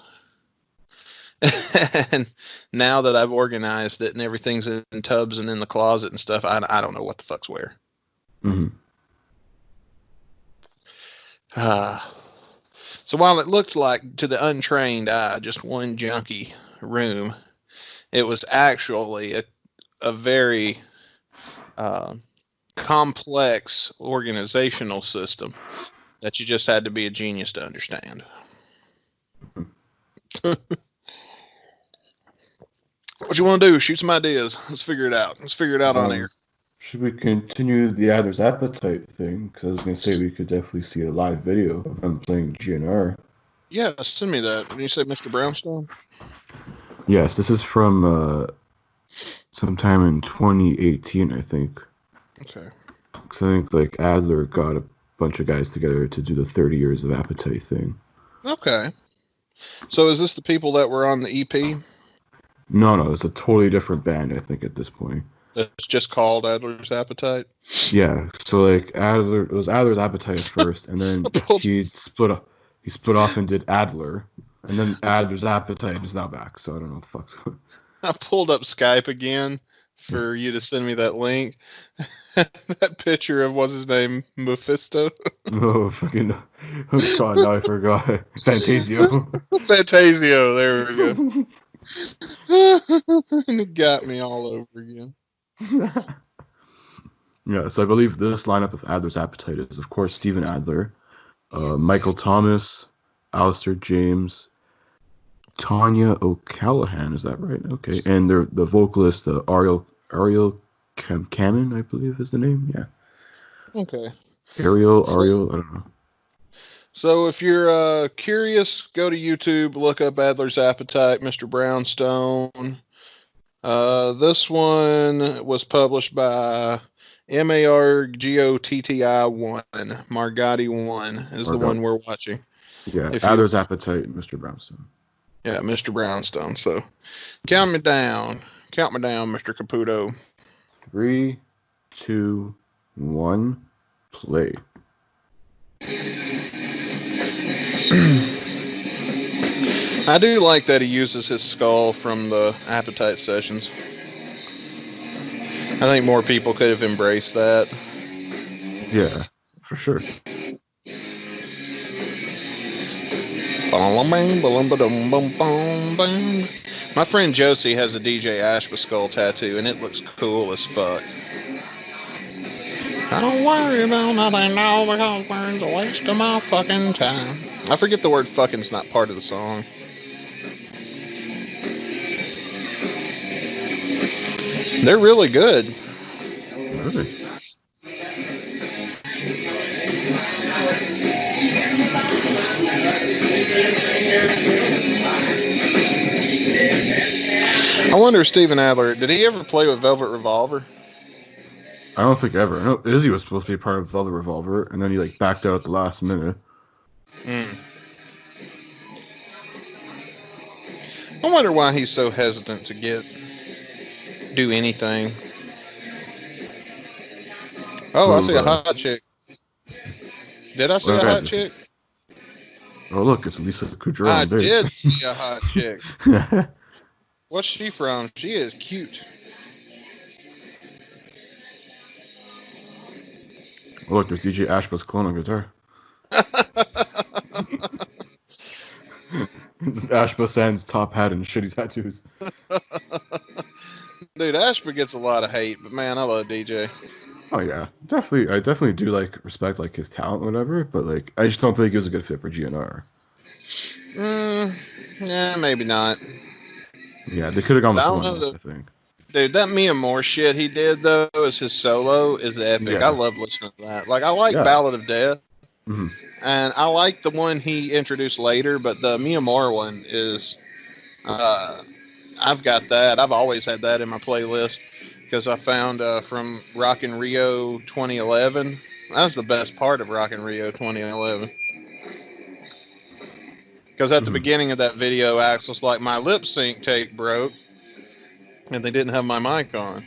And now that I've organized it and everything's in tubs and in the closet and stuff, I don't know what the fuck's where. Mhm. So while it looked like to the untrained eye just one junky room, it was actually a very complex organizational system that you just had to be a genius to understand. What you want to do? Shoot some ideas. Let's figure it out. Let's figure it out on air. Should we continue the Adler's Appetite thing? Because I was gonna say we could definitely see a live video of them playing GNR. Yeah, send me that. Did you say Mr. Brownstone? Yes, this is from sometime in 2018, I think. Okay. Because I think like Adler got a bunch of guys together to do the 30 years of Appetite thing. Okay. So is this the people that were on the EP? No, it's a totally different band, I think, at this point. That's just called Adler's Appetite? Yeah, so like Adler, it was Adler's Appetite at first, and then he split off and did Adler, and then Adler's Appetite is now back. So I don't know what the fuck's going. I pulled up Skype again for you to send me that link. That picture of what's his name, Mephisto. Oh fucking! Oh god, now I forgot. Fantasio. Fantasio. There we go. And it got me all over again. Yeah, so I believe this lineup of Adler's Appetite is, of course, Steven Adler, Michael Thomas, Alistair James, Tanya O'Callahan. Is that right? Okay, and the vocalist Ariel Kamen, I believe is the name. Yeah. Okay. Ariel, I don't know. So if you're curious, go to YouTube, look up Adler's Appetite, Mr. Brownstone. This one was published by MARGOTTI1. Margotti 1 is the one we're watching. Yeah, Adler's Appetite, Mr. Brownstone. Yeah, Mr. Brownstone. So count me down. Count me down, Mr. Caputo. 3, 2, 1, play. I do like that he uses his skull from the Appetite sessions. I think more people could have embraced that. Yeah, for sure. My friend Josie has a DJ Ashba skull tattoo, and it looks cool as fuck. I don't worry about nothing now because it's a waste of my fucking time. I forget the word fucking's not part of the song. They're really good. Really? I wonder if Steven Adler, did he ever play with Velvet Revolver? I don't think ever. I know Izzy was supposed to be a part of Velvet Revolver, and then he like backed out at the last minute. I wonder why he's so hesitant to do anything. Oh, I see a hot chick. Did I see a hot chick? Oh, look, it's Lisa Kudrow. I did see a hot chick. What's she from? She is cute. Oh, look, there's DJ Ashba's clone on guitar. This is Ashba Sans top hat and shitty tattoos. Dude, Ashby gets a lot of hate, but man, I love DJ. Oh yeah, definitely. I definitely do like respect like his talent, or whatever. But like, I just don't think he was a good fit for GNR. Yeah, maybe not. Yeah, they could have gone with I don't someone know, else. I think. dude. That Mia Moore shit he did though, as his solo, is epic. I Yeah. love listening to that. Like, I like Yeah. Ballad of Death, Hmm. and I like the one he introduced later, but the Mia Moore one is. I've got that. I've always had that in my playlist because I found from Rock in Rio 2011. That's the best part of Rock in Rio 2011. Because at the Hmm. beginning of that video, Axel's like, my lip sync tape broke, and they didn't have my mic on.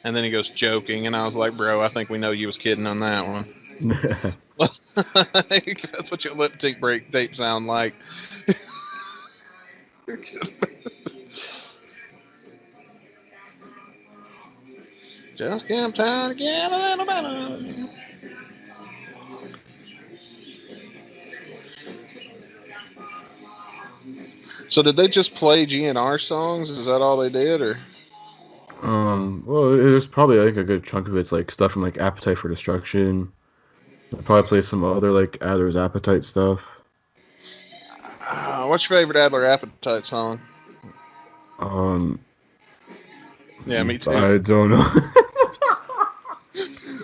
And then he goes joking, and I was like, bro, I think we know you was kidding on that one. That's what your lip sync break tape sound like. Just can't time to get a little better. So did they just play GNR songs? Is that all they did, or? Well, there's probably I think a good chunk of it's like stuff from like Appetite for Destruction. I'll probably play some other like Adler's Appetite stuff. What's your favorite Adler Appetite song? Um, Yeah, me too. I don't know.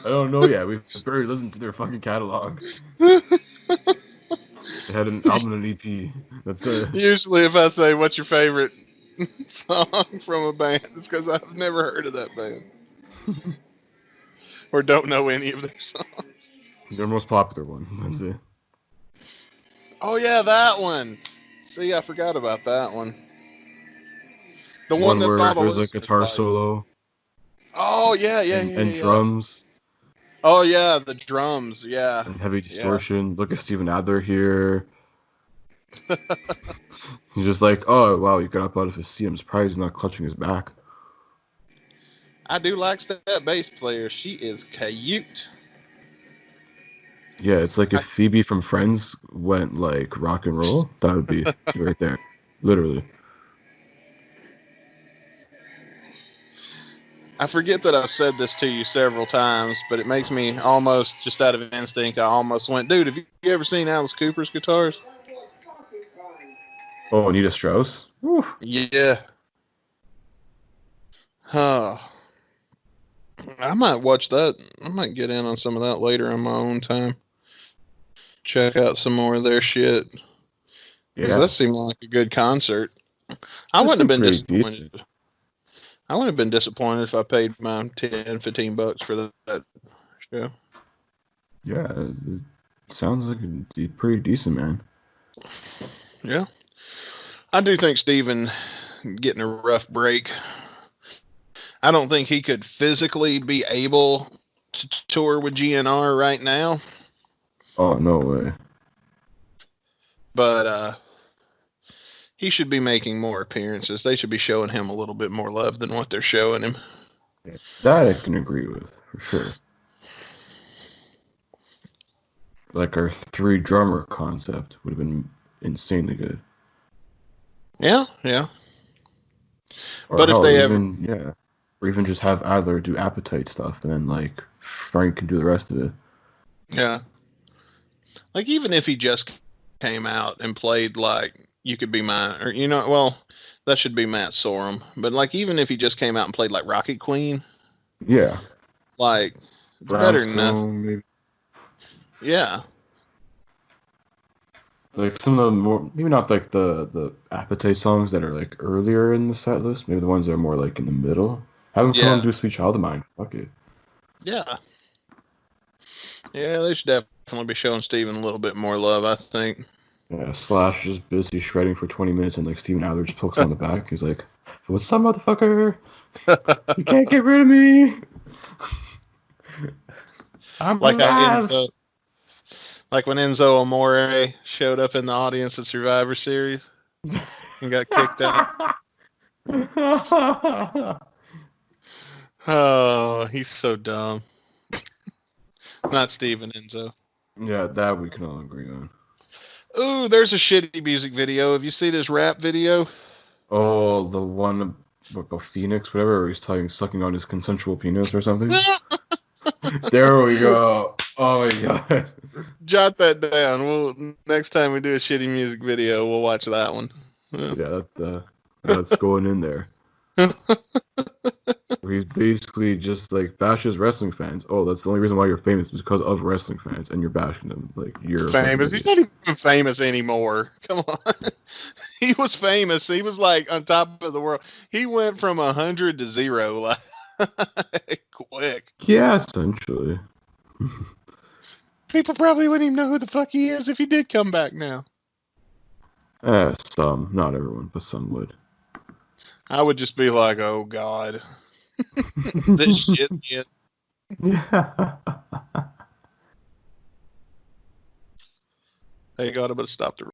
I don't know yet. We've barely listened to their fucking catalog. They had an album and an EP. That's it. Usually, if I say what's your favorite song from a band, it's because I've never heard of that band or don't know any of their songs. Their most popular one. That's it. Oh yeah, that one. See, I forgot about that one. The one One that where all the there's a listeners guitar like. solo Oh yeah, and drums Oh yeah, the drums. Yeah, and heavy yeah. distortion. Look at Steven Adler here. He's just like, oh wow, he got up out of his seat. I'm surprised he's not clutching his back. I do like that bass player. She is cute. Yeah, it's like if Phoebe from Friends went like rock and roll, that would be right there, literally. I forget that I've said this to you several times, but it makes me almost, just out of instinct, I almost went, dude, have you ever seen Alice Cooper's guitars? Oh, Anita Strauss. Oof. Yeah. Oh. I might watch that. I might get in on some of that later on my own time. Check out some more of their shit. Yeah, That seemed like a good concert. I wouldn't have been disappointed. Decent. I wouldn't have been disappointed if I paid my $10-15 for that show. Yeah, it sounds like it'd be pretty decent, man. Yeah. I do think Steven getting a rough break. I don't think he could physically be able to tour with GNR right now. Oh, no way. But he should be making more appearances. They should be showing him a little bit more love than what they're showing him. That I can agree with, for sure. Like our 3-drummer concept would have been insanely good. Yeah, yeah. Or But if they or even just have Adler do Appetite stuff, and then like Frank can do the rest of it. Yeah. Like, even if he just came out and played like You Could Be Mine, or well, that should be Matt Sorum. But like, even if he just came out and played like Rocket Queen, Yeah. like, it's better than nothing. Maybe. Yeah. Like some of the more, maybe not like the Appetite songs that are like earlier in the set list. Maybe the ones that are more like in the middle. Have him come and do Sweet Child of Mine. Fuck it. Yeah. Yeah, they should definitely be showing Steven a little bit more love, I think. Yeah, Slash just busy shredding for 20 minutes, and like Steven Adler just pokes him on the back. He's like, "What's up, motherfucker? You can't get rid of me. I'm like alive." Like when Enzo Amore showed up in the audience at Survivor Series and got kicked out. Oh, he's so dumb. Not Steve and Enzo. Yeah, that we can all agree on. Ooh, there's a shitty music video. Have you seen this rap video? Oh, the one about Phoenix, whatever, where he's sucking on his consensual penis or something. There we go. Oh my god. Jot that down. Next time we do a shitty music video, we'll watch that one. Yeah, that's going in there. He's basically just like bashes wrestling fans. Oh, that's the only reason why you're famous is because of wrestling fans, and you're bashing them. Like you're famous. He's not even famous anymore. Come on. He was famous. He was like on top of the world. He went from 100 to 0 like quick. Yeah, essentially. People probably wouldn't even know who the fuck he is if he did come back now. Some, not everyone, but some would. I would just be like, oh God. This shit hit. Yeah. Hey God, I better stop the